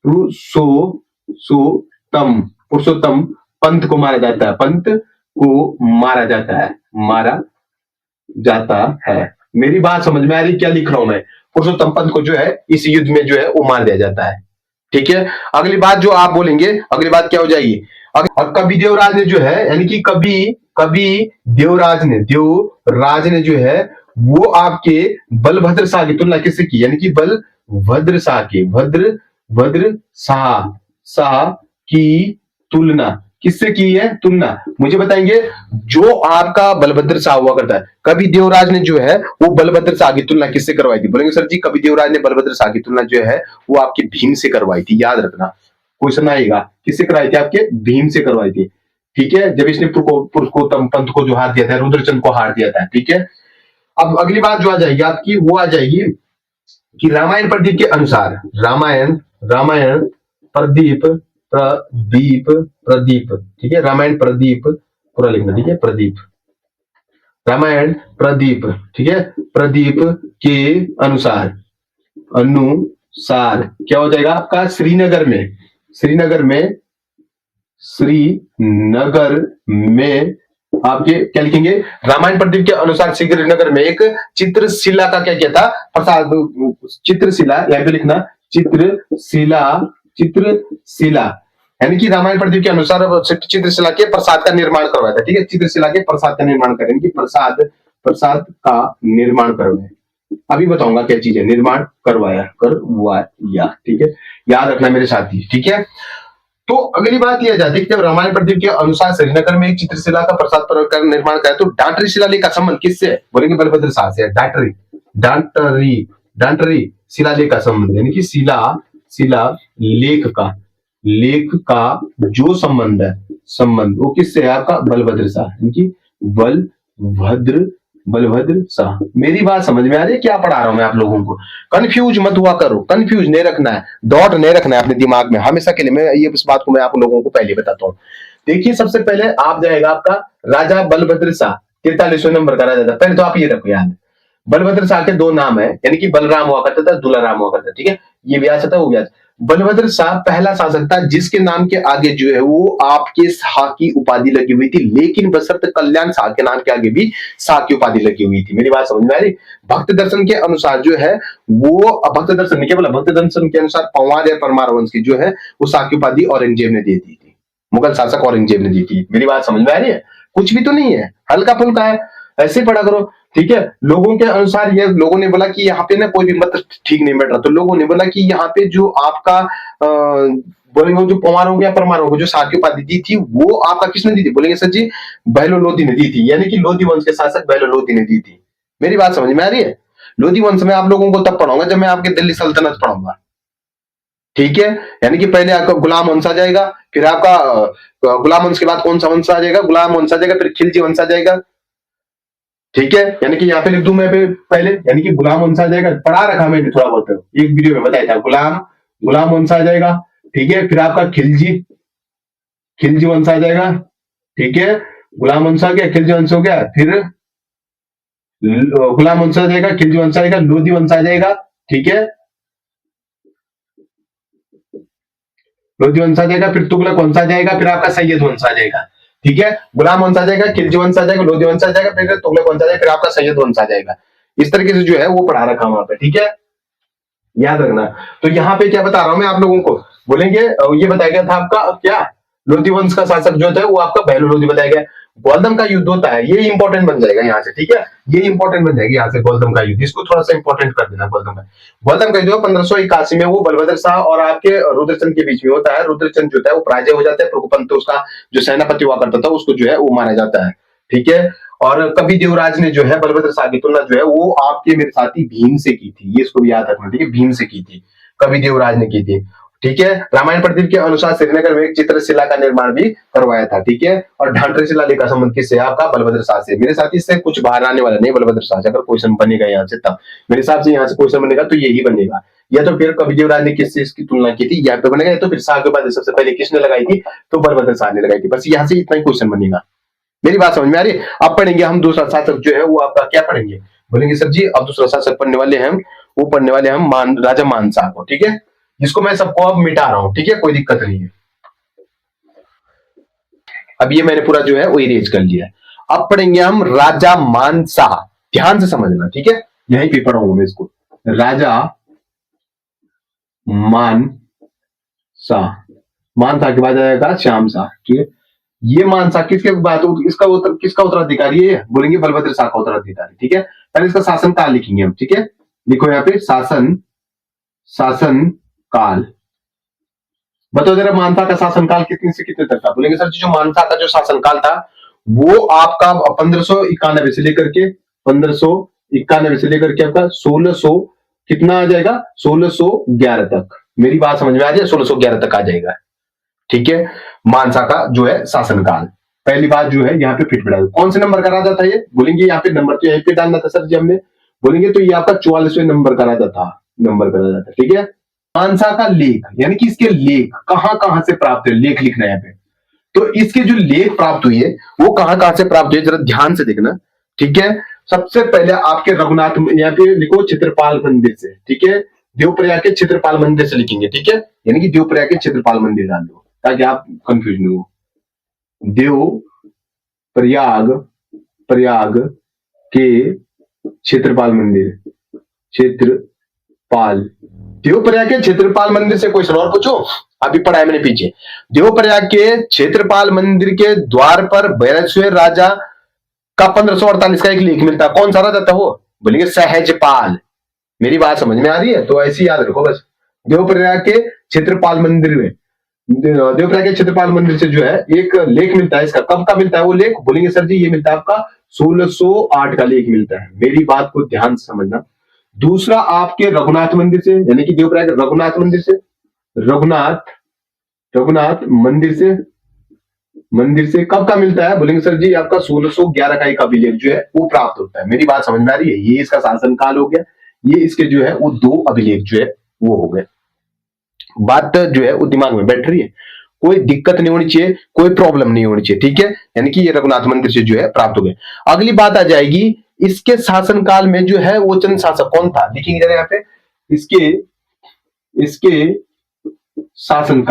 पुरुषोत्तम पुरुषोत्तम पंत को मारा जाता है, पंत को मारा जाता है, मारा जाता है। मेरी बात समझ में आ रही क्या लिख रहा हूं मैं? पुरुषोत्तम पंत को जो है इस युद्ध में जो है वो मार दिया जाता है। ठीक है, अगली बात जो आप बोलेंगे, अगली बात क्या हो जाएगी? और कवि देवराज ने जो है, यानी कि कवि देवराज ने जो है वो आपके बलभद्र शाह की तुलना किससे की? यानी कि बलभद्र शाह की, भद्र शाह की तुलना किससे की है? तुलना मुझे बताएंगे। जो आपका बलभद्र शाह हुआ करता है, कवि देवराज ने जो है वो बलभद्र शाह की तुलना किससे करवाई थी? बोलेंगे सर जी, कवि देवराज ने बलभद्र शाह की तुलना जो है वो आपके भीम से करवाई थी। याद रखना, क्वेश्चन आएगा, किससे करवाई थी? आपके भीम से करवाई थी। ठीक है, जब इसने पुरुषोत्तम पंत को जो हार दिया था, रुद्रचंद को हार दिया था। ठीक है, अब अगली बात जो आ जाएगी आपकी वो आ जाएगी कि रामायण प्रदीप के अनुसार, रामायण प्रदीप। ठीक है, रामायण प्रदीप पूरा लिखना। ठीक है, प्रदीप, रामायण प्रदीप। ठीक है, प्रदीप के अनुसार क्या हो जाएगा आपका? श्रीनगर में आपके क्या लिखेंगे? रामायण प्रदीप के अनुसार श्रीनगर में एक चित्रशिला का क्या किया था? प्रसाद। चित्रशिला यहां पे लिखना, चित्रशिला यानी कि रामायण प्रदीप के अनुसार चित्रशिला के प्रसाद का निर्माण करवाया था। ठीक है, चित्रशिला के प्रसाद का निर्माण करें, यानी कि प्रसाद का निर्माण करवाया। अभी बताऊंगा क्या चीज है, निर्माण करवाया। ठीक है, याद रखना मेरे साथी। ठीक है, तो अगली बात यह जाती है कि जब रामायण प्रदीप के अनुसार श्रीनगर में एक चित्रशिला का प्रसाद का निर्माण करा, तो डांटरी शिलालेख का संबंध किससे? बोलेंगे बलभद्र शाह से। डांटरी शिलालेख का संबंध, यानी कि शिला लेख का जो संबंध है, वो किससे है? आपका बलभद्र शाह, यानी कि बलभद्र शाह। मेरी बात समझ में आ रही है क्या पढ़ा रहा हूं मैं आप लोगों को? कंफ्यूज मत हुआ करो, कंफ्यूज नहीं रखना है, डॉट नहीं रखना है अपने दिमाग में हमेशा के लिए। मैं ये इस बात को मैं आप लोगों को पहले बताता हूँ। देखिए, सबसे पहले आप जाएगा आपका राजा बलभद्र शाह, 43वें नंबर का राजा था। पहले तो आप ये रखो याद, बलभद्र शाह के 2 नाम है, यानी कि बलराम हुआ करता था, दुलाराम हुआ करता था। ठीक है, ये ब्याज था, वो ब्याज। बलभद्र शाह पहला शासक था जिसके नाम के आगे जो है वो आपके शाह की उपाधि लगी हुई थी, लेकिन बशर्ते कल्याण शाह के नाम के आगे भी शाह की उपाधि लगी हुई थी। मेरी बात समझ में आ रही? भक्त दर्शन के अनुसार जो है वो, भक्त दर्शन नहीं, केवल भक्त दर्शन के अनुसार पंवार या परमार वंश की जो है वो शाह की उपाधि औरंगजेब ने दे दी थी, मुगल शासक औरंगजेब ने दी थी। मेरी बात समझ में आ रही है? कुछ भी तो नहीं है, हल्का फुल्का है, ऐसे पढ़ा करो। ठीक है, लोगों के अनुसार ये लोगों ने बोला कि यहाँ पे ना कोई भी मत ठीक नहीं बैठ रहा, तो लोगों ने बोला कि यहाँ पे जो आपका बोलेंगे जो पवार हो गया, परमार हो गया, जो शाह की उपाधि दी थी वो आपका किसने दी थी? बोलेंगे सर जी, बहलो लोधी ने दी थी, यानी कि लोधी वंश के शासक बहलो लोधी ने दी थी। मेरी बात समझ में आ रही है? लोधी वंश में आप लोगों को तब पढ़ाऊंगा जब मैं आपके दिल्ली सल्तनत पढ़ाऊंगा। ठीक है, यानी कि पहले आपका गुलाम वंश आ जाएगा, फिर आपका गुलाम वंश के बाद कौन सा वंश आ जाएगा, गुलाम वंश आ जाएगा, फिर खिलजी वंश आ जाएगा। ठीक है, यानी कि यहाँ पे लिख दूं मैं पहले, यानी कि गुलाम वंश आ जाएगा, पढ़ा रखा मैंने थोड़ा बहुत, एक वीडियो में बताया था, गुलाम वंश आ जाएगा। ठीक है, फिर आपका खिलजी वंश आ जाएगा। ठीक है, गुलाम वंश आ गया, खिलजी वंश हो गया, फिर गुलाम वंश आ जाएगा, खिलजी वंश आ जाएगा, लोधी वंश आ जाएगा। ठीक है, लोधी वंश आ जाएगा, फिर तुगलक वंश आ जाएगा, फिर आपका सैयद वंश आ जाएगा। ठीक है, गुलाम वंश आ जाएगा, खिलजी वंश आ जाएगा, लोधी वंश आ जाएगा, फिर तुगलक वंश आ जाएगा, फिर आपका सैयद वंश आ जाएगा। इस तरीके से जो है वो पढ़ा रखा वहां पे। ठीक है, याद रखना। तो यहाँ पे क्या बता रहा हूं मैं आप लोगों को, बोलेंगे ये बताया गया था आपका क्या, लोधी वंश का शासक जो था वो आपका बहलो लोधी बताया गया। गोल्दम का युद्ध होता है, ये इंपॉर्टेंट बन जाएगा यहाँ से। ठीक है, ये इंपॉर्टेंट बन जाएगी यहाँ से, गोल्दम का युद्ध, इसको थोड़ा सा इंपॉर्टेंट कर देना। गोल्दम का युद्ध 1581 में वो बलभद्र शाह और आपके रुद्रचंद के बीच में होता है। रुद्रचंद जो है वो पराजय हो जाता है, प्रभुपंत उसका जो सेनापति हुआ करता था उसको जो है वो मारा जाता है। ठीक है, और कवि देवराज ने जो है बलभद्र शाह की तुलना जो है वो आपके मेरे साथी भीम से की थी, ये इसको भी याद रखना। ठीक है, भीम से की थी, कवि देवराज ने की थी। ठीक है, रामायण प्रदीप के अनुसार श्रीनगर में एक चित्रशिला का निर्माण भी करवाया था। ठीक है, और ढांडर शिला का संबंध किससे, आपका बलभद्र शाह से। मेरे साथ इससे कुछ बाहर आने वाला नहीं, बलभद्र शाह से अगर क्वेश्चन बनेगा यहाँ से, तब मेरे हिसाब से यहाँ से क्वेश्चन बनेगा तो यही बनेगा। या तो फिर कवि देवराज ने किससे इसकी तुलना की थी, यहाँ पे बनेगा, या तो फिर शाह के बाद सबसे पहले किसने लगाई थी, तो बलभद्र शाह ने लगाई थी। बस यहाँ से इतना ही क्वेश्चन बनेगा। मेरी बात समझ में आ रही है। अब पढ़ेंगे हम दूसरा शासक जो है वो आपका क्या पढ़ेंगे, बोलेंगे सर जी अब दूसरा शासक पढ़ने वाले हैं, वो पढ़ने वाले हम राजा मानसा को। ठीक है, जिसको मैं सबको अब मिटा रहा हूं। ठीक है, कोई दिक्कत नहीं है, अब ये मैंने पूरा जो है वो इरेज कर लिया है। अब पढ़ेंगे हम राजा मानसा, ध्यान से समझना। ठीक है, यहीं पे पढ़ाऊंगा मैं इसको, राजा मानसा, मानसा के बाद आएगा श्याम शाह। ठीक है, ये मानसा किसके बात, किसका उत्तराधिकारी है, बोलेंगे बलभद्र शाह का उत्तराधिकारी। ठीक है, पहले इसका शासन काल लिखेंगे हम। ठीक है, लिखो यहाँ पे शासन काल। बताओ जरा मानसा का शासनकाल कितने से कितने तक था, बोलेंगे सर जी जो मानसा का जो शासनकाल था वो आपका 1591 से लेकर के 1591 से लेकर के आपका 1600 कितना आ जाएगा, 1611 तक। मेरी बात समझ में आ रही है, 1611 तक आ जाएगा। ठीक है, मानसा का जो है शासनकाल। पहली बात जो है यहाँ पे फिट बिठा, कौन से नंबर का राजा था ये, बोलेंगे यहाँ पे नंबर तो यहीं पे डालना था सर जी हमने, बोलेंगे तो ये आपका 44वें नंबर का राजा था, ठीक है। मानसा का लेख, यानी कि इसके लेख कहां से प्राप्त है, लेख लिखना है यहाँ पे। तो इसके जो लेख प्राप्त हुई है वो कहां से प्राप्त हुई है, जरा ध्यान से देखना। ठीक है, सबसे पहले आपके रघुनाथ, यहाँ पे लिखो चित्रपाल मंदिर से। ठीक है, देवप्रयाग के चित्रपाल मंदिर से लिखेंगे। ठीक है, यानी कि देवप्रयाग के चित्रपाल मंदिर डाल दो ताकि आप कंफ्यूज नहीं हो। देव प्रयाग के क्षेत्रपाल मंदिर, देवप्रयाग के क्षेत्रपाल मंदिर से कोई सवाल पूछो, अभी पढ़ा है मैंने पीछे। देवप्रयाग के क्षेत्रपाल मंदिर के द्वार पर बैरसवेर राजा का 1548 का एक लेख मिलता, कौन सा राजा था वो, बोलेंगे सहजपाल। मेरी बात समझ में आ रही है, तो ऐसे याद रखो बस। देवप्रयाग के क्षेत्रपाल मंदिर में, देवप्रयाग के क्षेत्रपाल मंदिर से जो है एक लेख मिलता है, इसका कब का मिलता है वो लेख, बोलेंगे सर जी ये मिलता है आपका 1608 का लेख मिलता है। मेरी बात को ध्यान से समझना। दूसरा आपके रघुनाथ मंदिर से, यानी कि देवप्रयाग रघुनाथ मंदिर से, रघुनाथ मंदिर से कब का मिलता है, बोलेंगे सर जी आपका 1611 का एक अभिलेख जो है वो प्राप्त होता है। मेरी बात समझ में आ रही है, ये इसका शासनकाल हो गया, ये इसके जो है वो 2 अभिलेख जो है वो हो गए। बात जो है वो दिमाग में बैठ रही है, कोई दिक्कत नहीं होनी चाहिए, कोई प्रॉब्लम नहीं होनी चाहिए। ठीक है, यानी कि ये रघुनाथ मंदिर से जो है प्राप्त हो गए। अगली बात आ जाएगी, इसके शासनकाल में जो है वो चंद शासक कौन था, लिखेंगे जरा यहाँ पे, इसके शासन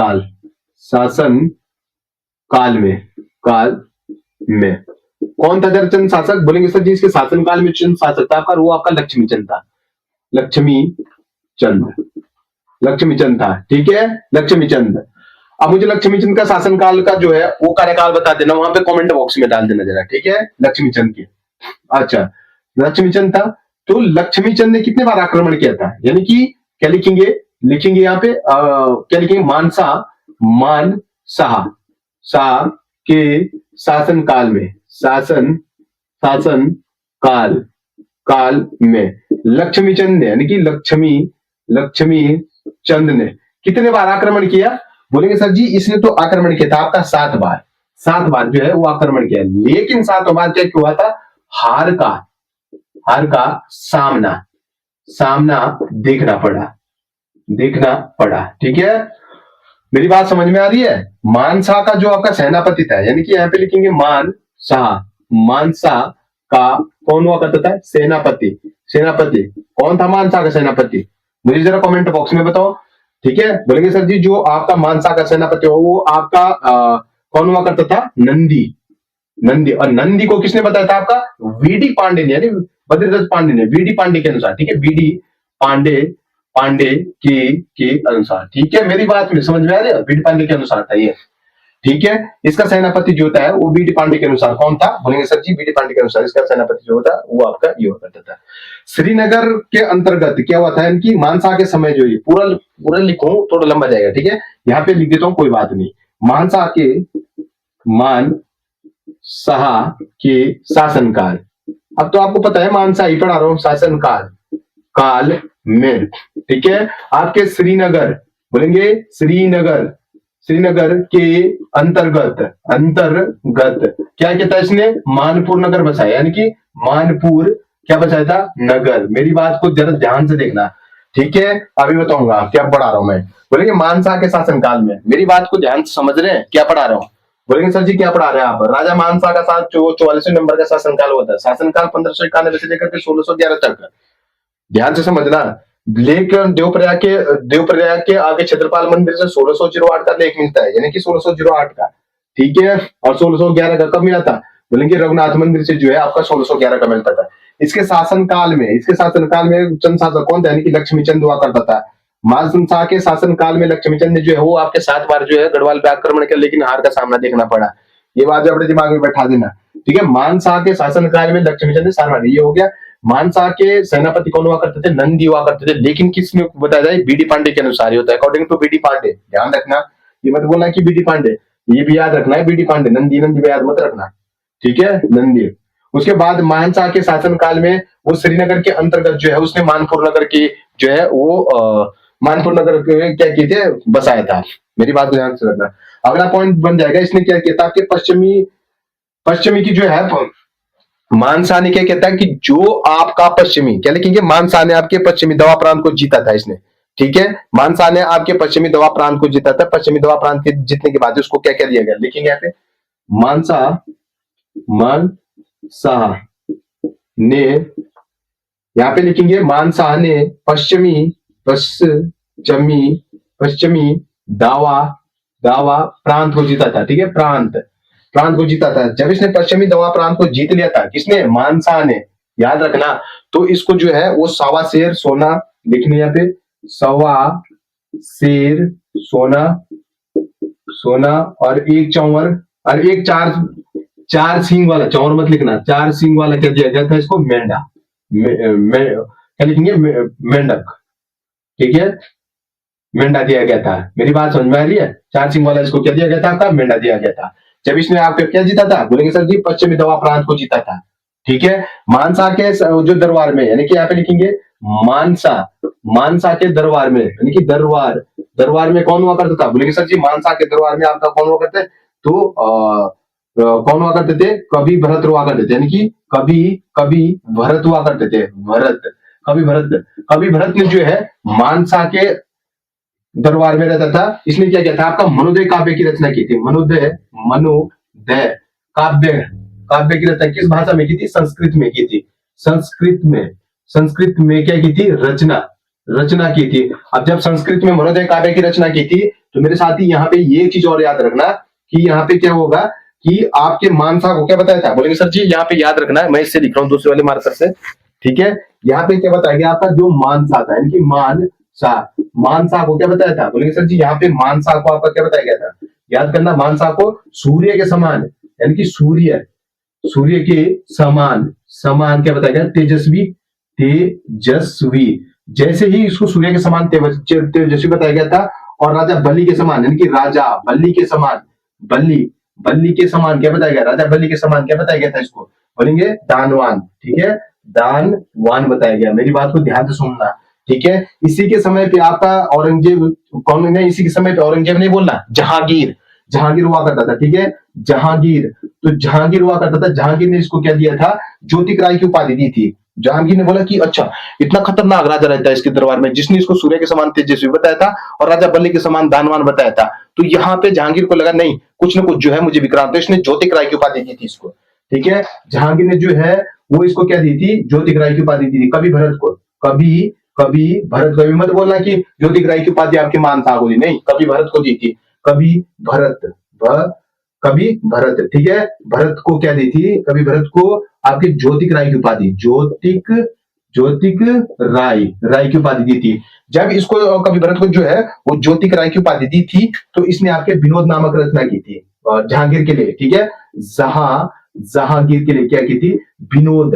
काल में कौन था जरा चंद शासक, बोलेंगे सर जी इसके शासनकाल में चंद शासक था आपका, वो आपका लक्ष्मी चंद था, लक्ष्मी चंद था। ठीक है, लक्ष्मी चंद। अब मुझे लक्ष्मी चंद का शासनकाल का जो है वो कार्यकाल बता देना, वहां पे कमेंट बॉक्स में डाल देना जरा। ठीक है, लक्ष्मी चंद की, अच्छा लक्ष्मी चंद था, तो लक्ष्मी चंद ने कितने बार आक्रमण किया था, यानी कि क्या लिखेंगे यहाँ पे क्या लिखेंगे, शाह के शासनकाल में लक्ष्मी चंद ने, यानी कि लक्ष्मी चंद ने कितने बार आक्रमण किया? बोलेंगे सर जी इसने तो आक्रमण किया था आपका 7 बार, 7 बार जो है वो आक्रमण किया, लेकिन 7 बार क्या हुआ था? हार का सामना सामना देखना पड़ा। ठीक है, मेरी बात समझ में आ रही है? मानसा का जो आपका सेनापति था, यानी कि यहाँ पे लिखेंगे मानसा का कौन हुआ करता था? सेनापति कौन था मानसा का सेनापति? मुझे जरा कमेंट बॉक्स में बताओ। ठीक है, बोलेंगे सर जी जो आपका मानसा का सेनापति हो वो आपका कौन हुआ करता था? नंदी। और नंदी को किसने बताया था? आपका वीडी पांडे ने, यानी बद्रीदत्त पांडे ने, वीडी पांडे के अनुसार। ठीक है, वीडी पांडे के अनुसार। ठीक है, मेरी बात में समझ में आ रही है? वीडी पांडे के अनुसार था ये। ठीक है, इसका सेनापति जो होता है वो वीडी पांडे के अनुसार कौन था? बोलेंगे सर जी वीडी पांडे के अनुसार इसका सेनापति जो होता है वो आपका ये होता था। श्रीनगर के अंतर्गत क्या हुआ था? इनकी मानसा के समय जो ये पूरा लिखूं थोड़ा लंबा जाएगा। ठीक है, यहाँ पे लिख देता हूं, कोई बात नहीं। मानसा के शासनकाल, अब तो आपको पता है मानसा ही पढ़ा रहा हूं, काल में। ठीक है, आपके श्रीनगर, बोलेंगे श्रीनगर के अंतर्गत क्या कहता है इसने? मानपुर नगर बसाया, यानी कि मानपुर क्या बसाया था? नगर। मेरी बात को जरा ध्यान से देखना। ठीक है, अभी बताऊंगा क्या पढ़ा रहा हूं मैं। बोलेंगे मानसा के शासनकाल में, मेरी बात को ध्यान से समझ रहे हैं क्या पढ़ा रहा हूं? बोलेंगे सर जी क्या पढ़ा रहे हैं आप? राजा मानसा का 44वें नंबर का शासनकाल होता है। शासनकाल 1591 से लेकर के 1611 तक, ध्यान से समझना। लेकिन देवप्रयाग के आगे छत्रपाल मंदिर से 1608 का लेख मिलता है, यानी कि 1608 का। ठीक है, और 1611 का कब मिला था? बोलेंगे रघुनाथ मंदिर से जो है आपका 1611 का मिलता था। इसके शासनकाल में चंद शासक कौन था? यानी कि लक्ष्मीचंद हुआ करता था। मानसा के शासनकाल में लक्ष्मीचंद ने जो है वो आपके 7 बार जो है गढ़वाल पे आक्रमण किया, लेकिन हार का सामना देखना पड़ा। ये बात जो अपने दिमाग में बैठा देना। ठीक है, मानसा के शासनकाल में लक्ष्मीचंद ने सार मारी, ये हो गया। मानसा के सेनापति कौन हुआ करते थे? नंदी हुआ करते थे, लेकिन किसने बताया जाए? बीडी पांडे के अनुसार ही होता है, अकॉर्डिंग टू बीडी पांडे। ध्यान रखना, ये मत बोलना कि बीडी पांडे, ये भी याद रखना है बीडी पांडे, नंदी भी याद मत रखना। ठीक है, नंदी। उसके बाद मानसा के शासनकाल में वो श्रीनगर के अंतर्गत जो है उसने मानपुर नगर की जो है वो मानपुर नगर क्या किए थे? बसाया था। मेरी बात को ध्यान से रखना। अगला पॉइंट बन जाएगा, इसने क्या किया था? आपके पश्चिमी की जो है मानसा ने क्या कहता है कि जो आपका पश्चिमी, क्या लिखेंगे? मानसा ने आपके पश्चिमी दवा प्रांत को जीता था इसने। ठीक है, मानसा ने आपके पश्चिमी दवा प्रांत को जीता था। पश्चिमी दवा प्रांत के जीतने के बाद उसको क्या क्या दिया गया? लिखेंगे यहाँ पे मानसा ने, यहाँ पे लिखेंगे मानसा ने पश्चिमी दावा प्रांत को जीता था। ठीक है, प्रांत को जीता था। जब इसने पश्चिमी दवा प्रांत को जीत लिया था, किसने? मानसा ने। याद रखना, तो इसको जो है वो सवा शेर सोना लिखने, यहाँ पे सवा शेर सोना और एक चौवर और एक चार सींग वाला, चौर मत लिखना, 4 सींग वाला क्या दिया गया था इसको? मेंढा। क्या लिखेंगे? मेंढक। ठीक है, मेंढा दिया गया था। मेरी बात समझ में आ रही है? 4 सींग वाला इसको क्या दिया गया था? आपका मेंढा दिया गया था। जब इसने आपको क्या जीता था? बोलेंगे सर जी पश्चिमी दवा प्रांत को जीता था। ठीक है, मानसा के जो दरबार में, यानी कि यहाँ पे लिखेंगे मानसा के दरबार में, यानी कि दरबार में कौन हुआ करता था? बोलेंगे सर जी मानसा के दरबार में आपका कौन हुआ करता है? तो कौन हुआ करते थे? कवि भरत हुआ करते थे, यानी कि कवि भरत हुआ करते थे। कवि भरत ने जो है मानसा के दरबार में रहता था। इसने क्या किया था? आपका मनोदय काव्य की रचना की थी। मनोदय काव्य की रचना किस भाषा में की थी? संस्कृत में की थी। संस्कृत में क्या की थी? रचना की थी। अब जब संस्कृत में मनोदय काव्य की रचना की थी, तो मेरे साथी यहाँ पे ये चीज और याद रखना कि यहाँ पे क्या होगा कि आपके मानसा को क्या बताया था? बोलेंगे सर जी यहाँ पे याद रखना है, मैं इससे लिख रहा हूँ दूसरे वाले मार्कर से। ठीक है, यहाँ पे क्या बताया गया? आपका जो मानसा था, यानी कि मानसा को क्या बताया था? बोलेंगे सर जी यहाँ पे मानसा को आपका क्या बताया गया था? याद करना, मानसा को सूर्य के समान, यानी कि सूर्य के समान क्या बताया गया? तेजस्वी। जैसे ही इसको सूर्य के समान तेजस्वी बताया गया था, और राजा बलि के समान, यानी कि राजा बलि के समान, बल्ली के समान क्या बताया गया? राजा बलि के समान क्या बताया गया था इसको? बोलेंगे दानवान। ठीक है, दानवान बताया गया। मेरी बात को ध्यान से सुनना, ठीक है। इसी के समय पे आपका औरंगजेब, कौन नहीं, इसी के समय पे औरंगजेब नहीं बोलना, जहांगीर, जहांगीर हुआ करता था, ठीक है, जहांगीर। तो जहांगीर हुआ करता था, जहांगीर ने इसको क्या दिया था, ज्योतिक राय की उपाधि दी थी। जहांगीर ने बोला कि अच्छा, इतना खतरनाक राजा रहता है इसके दरबार में, जिसने इसको सूर्य के समान तेजस्वी बताया था और राजा बल्ली के समान दानवान बताया था। तो यहाँ पे जहांगीर को लगा नहीं, कुछ ना कुछ जो है मुझे विक्रांत, तो इसने ज्योतिक राय की उपाधि दी थी इसको, ठीक है। जहांगीर ने जो है वो इसको क्या दी थी, ज्योतिक राय की उपाधि दी थी। कभी भरत को, कभी कभी भरत, कभी मत बोलना कि ज्योतिक राय की उपाधि आपके मान था बोली, नहीं, कभी भरत को दी थी, कभी भरत, कभी भरत, ठीक है। भरत को क्या दी थी, कभी भरत को आपके ज्योतिक राय की उपाधि, ज्योतिक, ज्योतिक राय, राय की उपाधि दी थी। जब इसको कभी भरत को जो है वो ज्योतिक राय की उपाधि दी थी, तो इसने आपके विनोद नामक रचना की थी जहांगीर के लिए, ठीक है। जहांगीर के लिए क्या की थी, विनोद,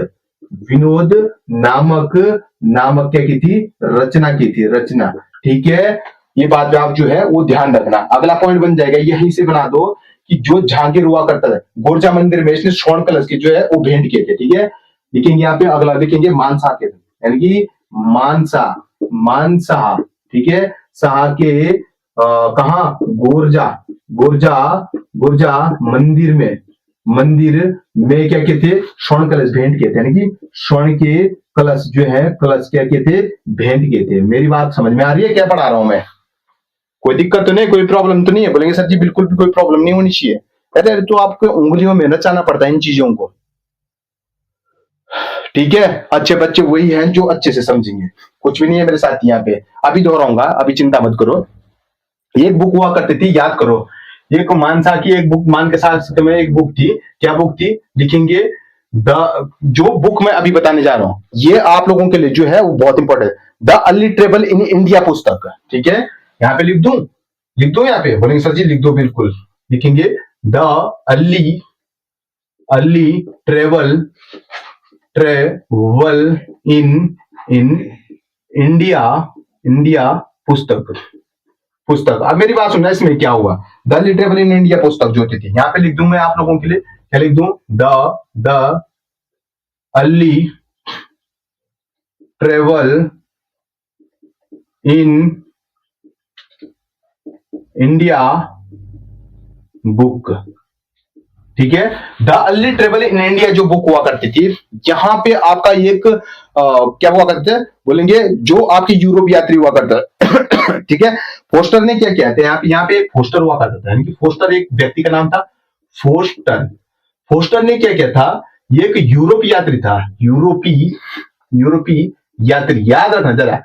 विनोद नामक, नामक क्या की थी, रचना की थी, रचना, ठीक है। ये बात आप जो है वो ध्यान रखना। अगला पॉइंट बन जाएगा, यहीं से बना दो कि जो जहांगीर हुआ करता है गोरजा मंदिर में, इसने स्वर्ण कलश की जो है वो भेंट किए थे, ठीक है। लिखेंगे यहाँ पे, अगला लिखेंगे मानसा के, यानी कि मानसा, मानसा, ठीक है, शाह के कहा, गोरजा, गोरजा, गोरजा मंदिर में, मंदिर में क्या किए थे, स्वर्ण कलश भेंट किए थे, यानी कि स्वर्ण के कलश जो है, कलश क्या किए थे, भेंट किए थे। मेरी बात समझ में आ रही है, क्या पढ़ा रहा हूं मैं, कोई दिक्कत तो नहीं, कोई प्रॉब्लम तो नहीं है? बोलेंगे सर जी बिल्कुल भी कोई प्रॉब्लम नहीं होनी चाहिए। अरे तो आपको उंगलियों में नचाना पड़ता है इन चीजों को, ठीक है। अच्छे बच्चे वही हैं जो अच्छे से समझेंगे, कुछ भी नहीं है मेरे साथ यहाँ पे। अभी दोहराऊंगा, अभी चिंता मत करो। एक बुक हुआ करती थी, याद करो, एक मानसा की एक बुक, मान के साथ में एक बुक थी, क्या बुक थी, लिखेंगे द, जो बुक मैं अभी बताने जा रहा हूं ये आप लोगों के लिए जो है वो बहुत इंपॉर्टेंट है, the early travel in India पुस्तक, ठीक है। यहाँ पे लिख दूं, लिख दो, यहाँ पे बोलेंगे सर जी लिख दो, बिल्कुल लिखेंगे, the early, early travel, travel in, in India, India पुस्तक, पुस्तक। अब मेरी बात सुनना, इसमें क्या हुआ, the early travel in India पुस्तक जो थी, यहाँ पे लिख दूं मैं आप लोगों के लिए, क्या लिख दूं, the early travel in India book, ठीक है। The early travel in India जो बुक हुआ करती थी, यहां पे आपका एक क्या हुआ करते हैं, बोलेंगे जो आपके यूरोप यात्री हुआ करता है ठीक है। फोस्टर ने क्या किया था, यहाँ पे एक फोस्टर हुआ करता था, यानी कि फोस्टर एक व्यक्ति का नाम था, फोस्टर। फोस्टर ने क्या किया था, ये एक यूरोपीय यात्री था, यूरोपीय, यूरोपीय यात्री, याद रखना जरा,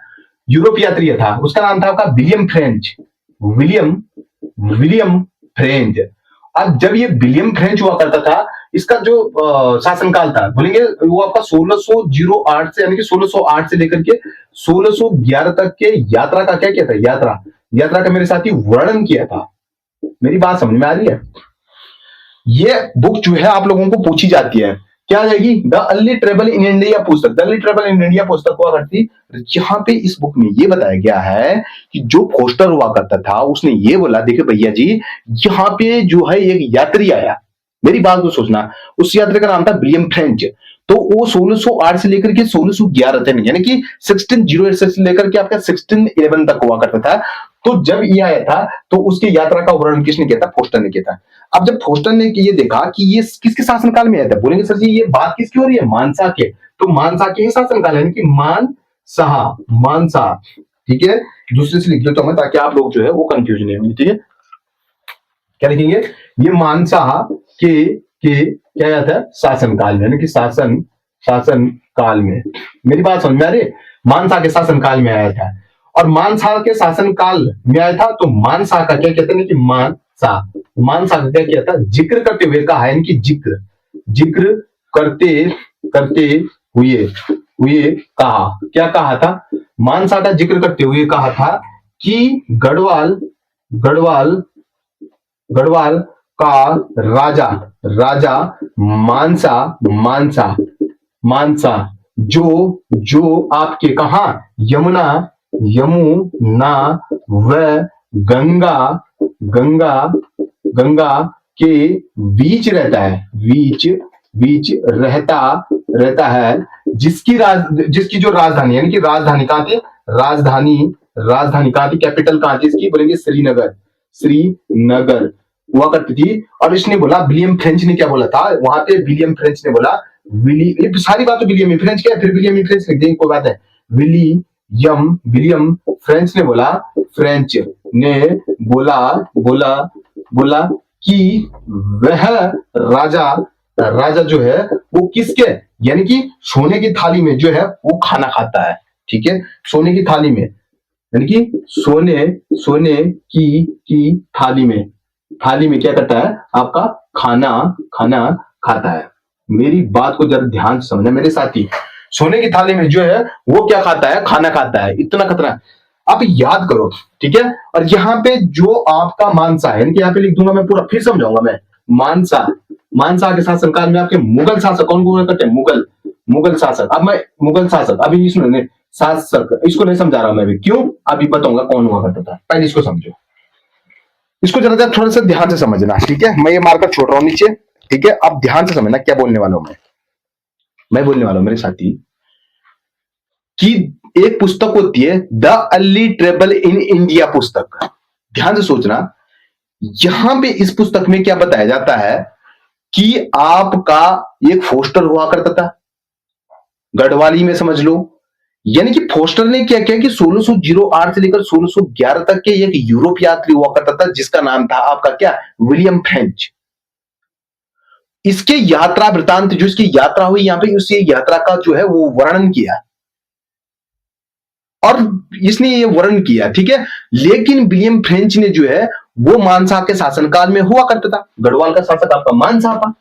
यूरोपीय यात्री था, उसका नाम था आपका William French, William, William French. अब जब ये विलियम फ्रेंच हुआ करता था, इसका जो शासनकाल था, बोलेंगे वो आपका 1608 से, यानी कि 1608 से लेकर के 1611 तक के यात्रा का क्या किया था, यात्रा, यात्रा का मेरे साथी वर्णन किया था। मेरी बात समझ में आ रही है? ये बुक जो है आप लोगों को पूछी जाती है, क्या आ जाएगी, the early travel in India पुस्तक, the early travel in India पुस्तक हुआ करती। यहाँ पे इस बुक में ये बताया गया है कि जो फोस्टर हुआ करता था उसने ये बोला, देखिए भैया जी, यहाँ पे जो है एक यात्री आया, मेरी बात को सोचना, उस यात्री का नाम था विलियम फ्रेंच। तो वो 1608 से लेकर के 1611 तक, यानी कि 1608 से लेकर के आपका 1611 तक हुआ करता था। तो जब ये आया था तो उसके यात्रा का वर्णन किसने किया था, फोस्टर ने किया था। अब जब फोस्टर ने ये देखा कि ये किसके शासनकाल में आया था, बोलेंगे सर जी ये बात किसकी हो रही है, मानसा के, तो मानसा के ही शासनकाल, यानी कि मानसा, मानसा, ठीक है। दूसरे से लिख देता हूं ताकि आप लोग जो है वो कंफ्यूज नहीं होंगे, ठीक है। क्या लिखेंगे, ये मानसा के क्या आया था, शासनकाल में, यानी कि शासन, शासन काल में। मेरी बात समझ में आ रही है, मानसा के शासनकाल में आया था। और मानसा के शासनकाल में आया था, तो मानसा का क्या कहते हैं कि मानसा, मानसा का क्या किया था, जिक्र करते हुए कहा, यानी कि जिक्र, जिक्र करते, करते हुए, हुए कहा, क्या कहा था, मानसा का जिक्र करते हुए कहा था कि गढ़वाल, गढ़वाल, गढ़वाल का राजा, राजा मानसा, मानसा, मानसा, जो, जो आपके कहा, यमुना, यमुना व गंगा, गंगा, गंगा के बीच रहता है, बीच, बीच रहता, रहता है, जिसकी जिसकी जो राजधानी, यानी कि राजधानी कहां थी, राजधानी, राजधानी कहाँ थी, कैपिटल कहाँ थी इसकी, बोलेंगे श्रीनगर, श्रीनगर हुआ करती थी। और इसने बोला, विलियम फ्रेंच ने क्या बोला था वहां पे, विलियम फ्रेंच ने बोला, ये सारी बात तो विलियम फ्रेंच क्या है, फिर विलियम फ्रेंच लिख देंगे, कोई बात है। विलियम विलियम फ्रेंच ने बोला, फ्रेंच ने बोला बोला बोला कि वह राजा, राजा जो है वो किसके, यानी कि सोने की थाली में जो है वो खाना खाता है। ठीक है, सोने की थाली में, यानी कि सोने सोने की थाली में क्या करता है आपका, खाना खाना खाता है। मेरी बात को जरा ध्यान से समझना मेरे साथी, सोने की थाली में जो है वो क्या खाता है, खाना खाता है। इतना खतरा आप याद करो, ठीक है। और यहाँ पे जो आपका मानसा है, यहाँ पे लिख दूंगा मैं, पूरा फिर समझाऊंगा मैं। मानसा, मानसा के शासनकाल में आपके मुगल शासक कौन हुआ करते हैं, मुगल शासक। अब मैं मुगल शासक, अभी इसमें शासक इसको नहीं समझा रहा मैं भी, क्यों अभी बताऊंगा कौन हुआ करता था, पहले इसको समझो, इसको जरा थोड़ा सा ध्यान से समझना। ठीक है, मैं ये मार्कर छोड़ रहा हूं नीचे। ठीक है, अब ध्यान से समझना क्या बोलने वाला हूं मैं बोलने वाला हूं मेरे साथी कि एक पुस्तक होती है the early travel in India पुस्तक, ध्यान से सोचना। यहां पे इस पुस्तक में क्या बताया जाता है कि आपका एक फोस्टर हुआ करता था गढ़वाली में, समझ लो। यानी कि फोस्टर ने क्या किया कि 1608 से लेकर 1611 तक के एक यूरोप यात्री हुआ करता था जिसका नाम था आपका क्या, विलियम फ्रेंच। इसके यात्रा वृतांत, जो इसकी यात्रा हुई यहां पे, उस यात्रा का जो है वो वर्णन किया और इसने ये वर्णन किया। ठीक है, लेकिन विलियम फ्रेंच ने जो है वो मानसा के शासनकाल में हुआ करता था, गढ़वाल का शासक आपका मानसा था।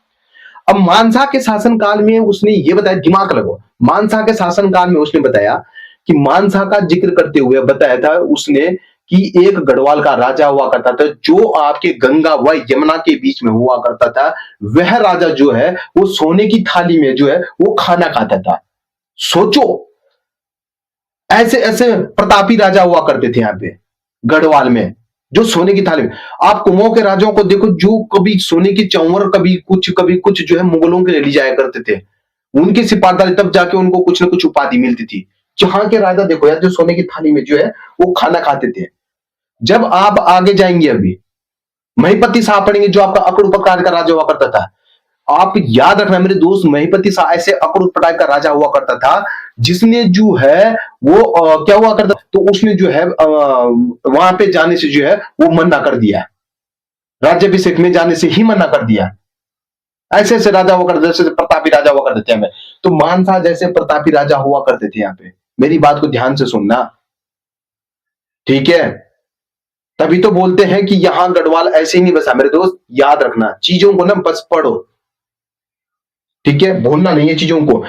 अब मानसा के शासनकाल में उसने ये बताया, दिमाग लगो, मानसा के शासनकाल में उसने बताया कि मानसा का जिक्र करते हुए बताया था उसने कि एक गढ़वाल का राजा हुआ करता था जो आपके गंगा व यमुना के बीच में हुआ करता था। वह राजा जो है वो सोने की थाली में जो है वो खाना खाता था। सोचो, ऐसे ऐसे प्रतापी राजा हुआ करते थे यहाँ पे गढ़वाल में, जो सोने की थाली में। आप कुमाऊं के राजाओं को देखो, जो कभी सोने की चौवर, कभी कुछ जो है मुगलों के लिए ले जाया करते थे, उनकी सिपाहदारी, तब जाके उनको कुछ ना कुछ उपाधि मिलती थी। जहां के राजा देखो यार, जो सोने की थाली में जो है वो खाना खाते थे। जब आप आगे जाएंगे, अभी महिपति शाह पढ़ेंगे जो आपका अकड़ उपकार का राजा हुआ करता था। आप याद रखना मेरे दोस्त, महिपति शाह ऐसे अकड़ उपकार का राजा हुआ करता था जिसने जो है वो क्या हुआ करता, तो उसने जो है वहां पे जाने से जो है वो मना कर दिया, राज्याभिषेक में जाने से ही मना कर दिया। ऐसे ऐसे राजा हुआ करते, जैसे प्रतापी राजा हुआ करते थे हमें, तो मानसा जैसे प्रतापी राजा हुआ करते थे यहाँ पे। मेरी बात को ध्यान से सुनना, ठीक है। तभी तो बोलते हैं कि यहां गढ़वाल ऐसे ही नहीं बसा मेरे दोस्त, याद रखना चीजों को ना, बस पढ़ो, ठीक है, भूलना नहीं है चीजों को।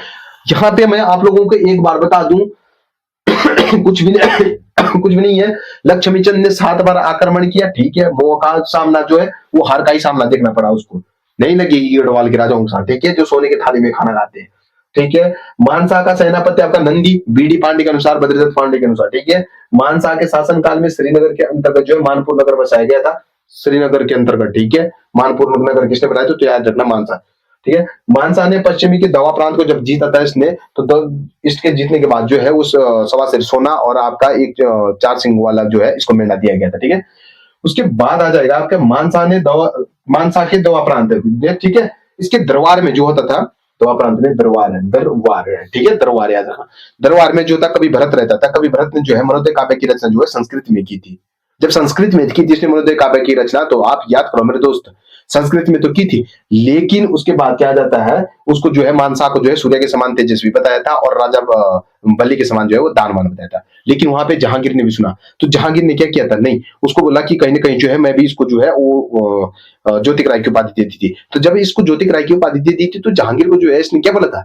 यहां पे मैं आप लोगों को एक बार बता दूं कुछ भी नहीं कुछ भी नहीं है। लक्ष्मी चंद ने 7 बार आक्रमण किया, ठीक है, वो का सामना जो है वो हार का ही सामना देखना पड़ा उसको, नहीं लगेगी गढ़वाल के राजाओं के साथ, ठीक है, जो सोने की थाली में खाना खाते हैं। ठीक है, मानसा का सेनापति आपका नंदी, बीडी पांडे के अनुसार, बद्रीदत्त पांडे के अनुसार। ठीक है, मानसा के शासनकाल में श्रीनगर के अंतर्गत जो है मानपुर नगर बसाया गया था, श्रीनगर के अंतर्गत। ठीक है, मानपुर नगर किसने बनाया, तो याद रखना मानसा। ठीक है, मानसा ने पश्चिमी के दवा प्रांत को जब जीता था इसने, तो इसके जीतने के बाद जो है उस सवा से सोना और आपका एक 4 सिंह वाला जो है इसको मेला दिया गया था। ठीक है, उसके बाद आ जाएगा आपके मानसा के दवा प्रांत, ठीक है, इसके दरबार में जो होता था, दवा प्रांत में दरबार है, ठीक है, दरबार याद रखना। दरबार में जो था कभी भरत रहता था, कभी भरत ने जो है मनोदय काव्य की रचना जो है संस्कृत में की थी। जब संस्कृत में की जिसने मनोदय काव्य की रचना, तो आप याद करो मेरे दोस्त, संस्कृत में तो की थी, लेकिन उसके बाद क्या जाता है, उसको जो है मानसा को जो है सूर्य के समान तेजस्वी बताया था और राजा बलि के समान जो है वो दानवान बताया था। लेकिन वहां पे जहांगीर ने भी सुना, तो जहांगीर ने क्या किया था, नहीं, उसको बोला कि कहीं ना कहीं जो है मैं भी इसको जो है वो ज्योतिक राय की उपाधि दे दी थी। तो जब इसको ज्योतिक राय की उपाधि दे दी थी, तो जहांगीर को जो है इसने क्या बोला था,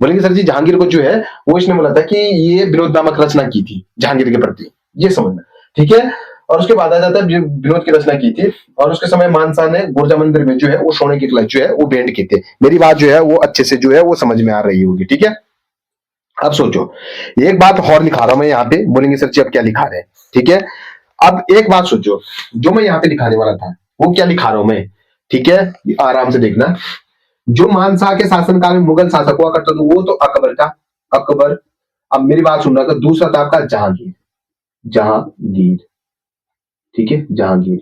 बोलेंगे सर जी, जहांगीर को जो है वो इसने बोला था कि ये विनोद नामक रचना की थी जहांगीर के प्रति, ये समझना, ठीक है। और उसके बाद आ जाता है विनोद की रचना की थी, और उसके समय मानसा ने गुर्जा मंदिर में जो है वो सोने की कलश जो है वो भेंट की थी। मेरी बात जो है वो अच्छे से जो है वो समझ में आ रही होगी, ठीक है। अब सोचो, एक बात और लिखा रहा हूं मैं यहाँ पे, बोलेंगे सर जी अब क्या लिखा रहे हैं, ठीक है। अब एक बात सोचो, जो मैं यहाँ पे लिखाने वाला था वो क्या लिखा रहा हूं मैं, ठीक है, आराम से देखना। जो मानसा के शासनकाल में मुगल शासक हुआ करता था वो तो अकबर था, अकबर। अब मेरी बात सुनना, तो दूसरा था आपका जहांगीर, जहांगीर, ठीक है, जहांगीर।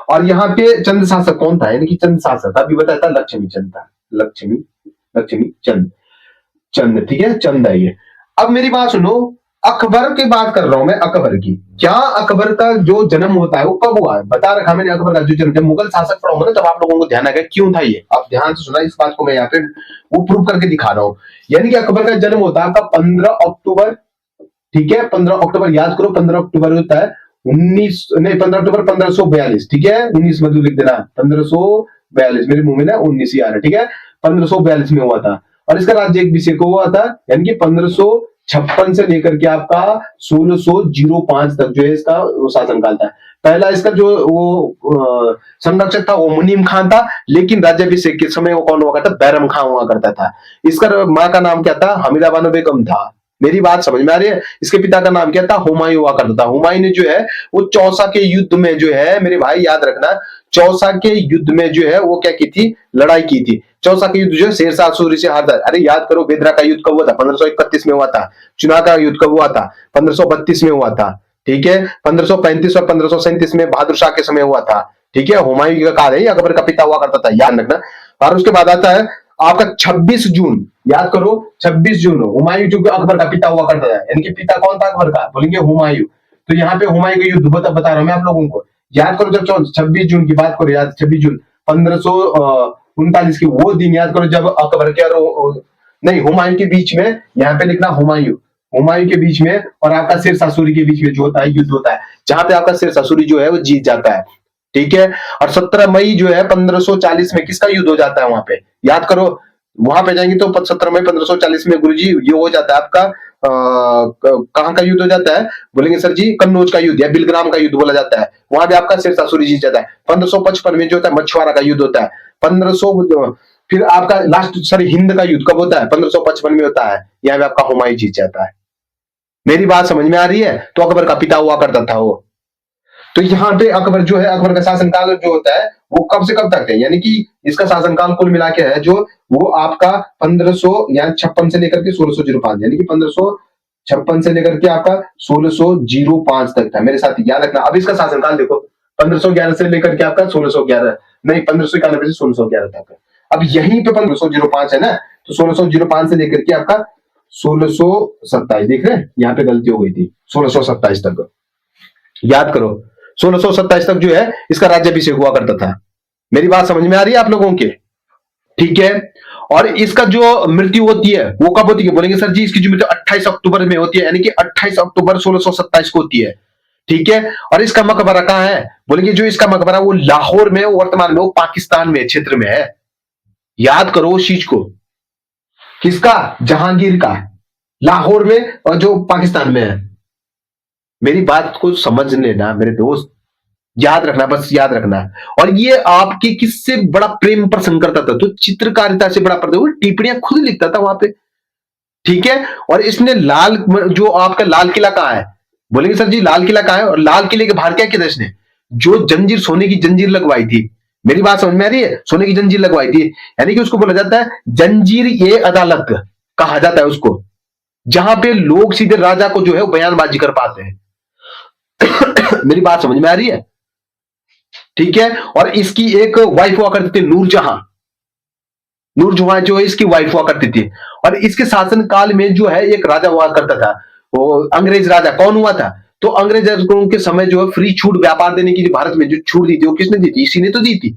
और यहाँ पे चंद शासक कौन था, यानी कि चंद शासक अभी बताया था लक्ष्मी चंद था, लक्ष्मी, लक्ष्मी चंद, चंद, ठीक है, चंद है ये। अब मेरी बात सुनो, अकबर की बात कर रहा हूं मैं, अकबर की। क्या अकबर का जो जन्म होता है वो कब हुआ है, बता रखा मैंने अकबर का जो जन्म, जब मुगल शासक पढ़ोगे ना तब आप लोगों को ध्यान आएगा क्यों था ये। आप ध्यान से सुना इस बात को, मैं यहाँ पे वो प्रूव करके दिखा रहा हूं। यानी कि अकबर का जन्म होता है आपका 15 अक्टूबर, ठीक है, 15 अक्टूबर, याद करो 15 अक्टूबर होता है 15 अक्टूबर 1542, ठीक है, 19 मत लिख देना, 1542, मेरे मुंह में ना 19 ही आ रहा है, ठीक है, 1542 में हुआ था। और इसका राज्याभिषेक हुआ था, यानी कि 1556 से लेकर के आपका 1605 तक जो है इसका शासनकाल था। पहला इसका जो वो संरक्षक था वो मुनीम खान था, लेकिन राज्याभिषेक के समय वो कौन हुआ करता, बैरम खान हुआ करता था। इसका माँ का नाम क्या था, हमीदा बानो बेगम था। मेरी बात समझ में आ रही है। इसके पिता का नाम क्या था, हुमायूं हुआ करता था। हुमायूं ने जो है वो चौसा के युद्ध में जो है, मेरे भाई याद रखना, चौसा के युद्ध में जो है वो क्या की थी, लड़ाई की थी। चौसा के युद्ध जो है शेरशाह सूरी से हारता, अरे याद करो बेदरा का युद्ध कब हुआ था, 1531 में हुआ था। चुनाव का युद्ध कब हुआ था, 1532 में हुआ था, ठीक है। 1535 और 1537 में बहादुर शाह के समय हुआ था, ठीक है। हुमायूं का काल है, अकबर का पिता हुआ करता था, याद रखना। और उसके बाद आता है आपका 26 जून, याद करो 26 जून, हुमायूं जो अकबर का पिता हुआ करता था, यानी कि पिता कौन था अकबर का, बोलेंगे हुमायूं। तो यहाँ पे हुमायूं का युद्ध बता रहा हूं मैं आप लोगों को। याद करो जब 26 जून की बात करो, याद 26 जून 1539 की वो दिन याद करो जब अकबर के और नहीं हुमायूं के बीच में, यहाँ पे लिखना हुमायूं, हुमायूं के बीच में और आपका शेरशाह सूरी के बीच में जो होता है युद्ध होता है, जहां पे आपका शेरशाह सूरी जो है वो जीत जाता है, ठीक है। और 17 मई जो है 1540 में किसका युद्ध हो जाता है वहां पे, याद करो। वहां पे जाएंगे तो 17 मई 1540 में गुरुजी ये हो जाता है आपका कहां का युद्ध हो जाता है, बोलेंगे सर जी कन्नौज का युद्ध या बिलग्राम का युद्ध बोला जाता है। वहां पे आपका शेरशाह सूरी जीत जाता है। 1555 में जो होता है मछुआरा का युद्ध होता है। 1500 फिर आपका लास्ट सॉरी हिंद का युद्ध कब होता है, 1555 में होता है। यहाँ पे आपका हुमायूं जीत जाता है। मेरी बात समझ में आ रही है। तो अकबर का पिता हुआ करता था वो। तो यहाँ पे अकबर जो है, अकबर का शासनकाल जो होता है वो कब से कब तक है, यानी कि इसका शासनकाल कुल मिला के है जो वो आपका 1556 से लेकर के 1605, यानी कि 1556 से लेकर के आपका 1605 तक था। मेरे साथ याद रखना। अब इसका शासनकाल देखो, 1511 से लेकर के आपका 1611, नहीं 1591 से 1611 तक है। अब यहीं पे 1505 है ना, तो 1605 से लेकर के आपका 1627, देख रहे हैं यहाँ पे गलती हो गई थी, 1627 तक याद करो। 1627 तक जो है इसका राज्याभिषेक हुआ करता था। मेरी बात समझ में आ रही है आप लोगों के, ठीक है। और इसका जो मृत्यु होती है वो कब होती है, बोलेंगे सर जी इसकी जो मृत्यु 28 अक्टूबर में होती है, यानी कि 28 अक्टूबर 1627 को होती है, ठीक है। और इसका मकबरा कहां है, बोलेंगे जो इसका मकबरा वो लाहौर में, वर्तमान में वो पाकिस्तान में क्षेत्र में है। याद करो उस चीज को, किसका, जहांगीर का, लाहौर में और जो पाकिस्तान में है। मेरी बात को समझ लेना मेरे दोस्त, याद रखना, बस याद रखना। और ये आपके किससे बड़ा प्रेम प्रसंग करता था, तो चित्रकारिता से बड़ा प्रसंग, टिप्पणियां खुद लिखता था वहां पे, ठीक है। और इसने लाल, जो आपका लाल किला कहां है, बोलेंगे सर जी लाल किला कहां है, और लाल किले के बाहर क्या किया था इसने, जो जंजीर, सोने की जंजीर लगवाई थी। मेरी बात समझ में आ रही है, सोने की जंजीर लगवाई थी, यानी कि उसको बोला जाता है जंजीर ये अदालत कहा जाता है उसको, जहां पे लोग सीधे राजा को जो है बयानबाजी कर पाते हैं। मेरी बात समझ में आ रही है, ठीक है। और इसकी एक वाइफ हुआ करती थी नूरजहां, नूरजहां जो है इसकी वाइफ हुआ करती थी। और इसके शासन काल में जो है एक राजा हुआ करता था, वो अंग्रेज राजा कौन हुआ था, तो अंग्रेजों के समय जो है फ्री छूट व्यापार देने की जो भारत में जो छूट दी थी वो किसने दी थी, इसी ने तो दी थी।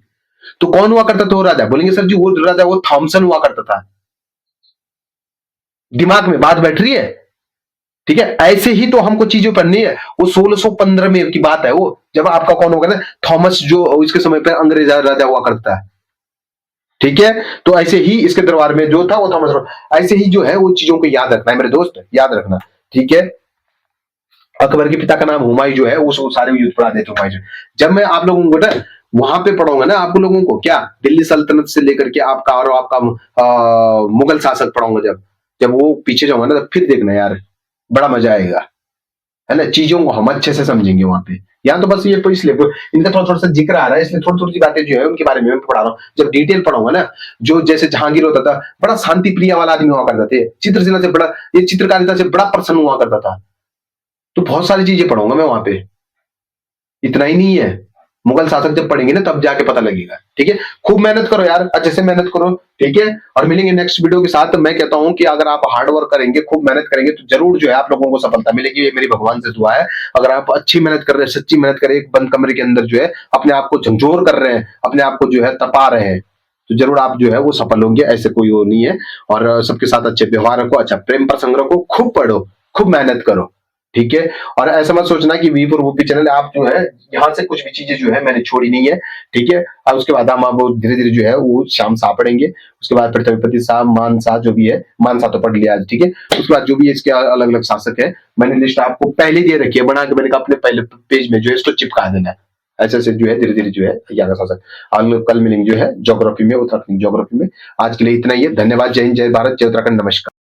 तो कौन हुआ करता था वो राजा, बोलेंगे सर जी वो राजा वो थॉमसन हुआ करता था। दिमाग में बात बैठ रही है, ठीक है। ऐसे ही तो हमको चीजों पढ़नी है। वो 1615 में की बात है, वो जब आपका कौन होगा ना, थॉमस, जो इसके समय पे अंग्रेज राजा हुआ करता है, ठीक है। तो ऐसे ही इसके दरबार में जो था वो थॉमस, ऐसे ही जो है वो चीजों को याद रखना है मेरे दोस्त, याद रखना, ठीक है। अकबर के पिता का नाम हुमायूं जो है वो सारे युद्ध पढ़ा देते हुमायूं। जब मैं आप लोगों को ना वहां पे पढ़ाऊंगा ना, आप लोगों को क्या दिल्ली सल्तनत से लेकर के आपका और आपका मुगल शासक पढ़ाऊंगा, जब जब वो पीछे जाऊंगा ना, तब फिर देखना यार, बड़ा मजा आएगा, है ना। चीजों को हम अच्छे से समझेंगे वहां पे। यहाँ तो बस ये तो इसलिए इनका थोड़ा थोड़ा सा जिक्र आ रहा है, इसलिए थोड़ी थोड़ी सी बातें जो है उनके बारे में मैं पढ़ा रहा हूँ। जब डिटेल पढ़ाऊंगा ना, जो जैसे जहांगीर होता था, बड़ा शांति प्रिय वाला आदमी हुआ करता थे, चित्रसेना से बड़ा, ये चित्रकारिता से बड़ा प्रसन्न हुआ करता था। तो बहुत सारी चीजें पढ़ाऊंगा मैं वहां पे, इतना ही नहीं है। मुगल शासक जब पढ़ेंगे ना तब जाके पता लगेगा। ठीक है, खूब मेहनत करो यार, अच्छे से मेहनत करो। ठीक है, और मिलेंगे नेक्स्ट वीडियो के साथ। मैं कहता हूं कि अगर आप हार्ड वर्क करेंगे, खूब मेहनत करेंगे, तो जरूर जो है आप लोगों को सफलता मिलेगी। ये मेरी भगवान से दुआ है। अगर आप अच्छी मेहनत कर रहे हैं, सच्ची मेहनत करें, एक बंद कमरे के अंदर जो है अपने आप को झंझोर कर रहे हैं, अपने आप को जो है तपा रहे हैं, तो जरूर आप जो है वो सफल होंगे। ऐसे कोई वो नहीं है। और सबके साथ अच्छे व्यवहार रखो, अच्छा प्रेम प्रसंग रखो, खूब पढ़ो, खूब मेहनत करो। ठीक है, और ऐसा मत सोचना कि वी फॉर वूपी चैनल आप जो है यहाँ से कुछ भी चीजें जो है मैंने छोड़ी नहीं है। ठीक है, और उसके बाद हम अब धीरे धीरे जो है वो शाम सा पढ़ेंगे। उसके बाद पृथ्वीपति शाह, मानसा जो भी है, मानसा तो पढ़ लिया आज। ठीक है, उसके बाद जो भी इसके अलग अलग शासक है, मैंने लिस्ट आपको पहले दे रखी है बना के, मैंने कहा अपने पहले पेज में जो है इसको चिपका देना है। ऐसे ऐसे जो है धीरे धीरे जो है यहाँ का शासक। कल मिलेंगे जो है ज्योग्राफी में, उत्तराखंड ज्योग्राफी में। आज के लिए इतना ही है। धन्यवाद। जय हिंद, जय भारत, जय उत्तराखंड, नमस्कार।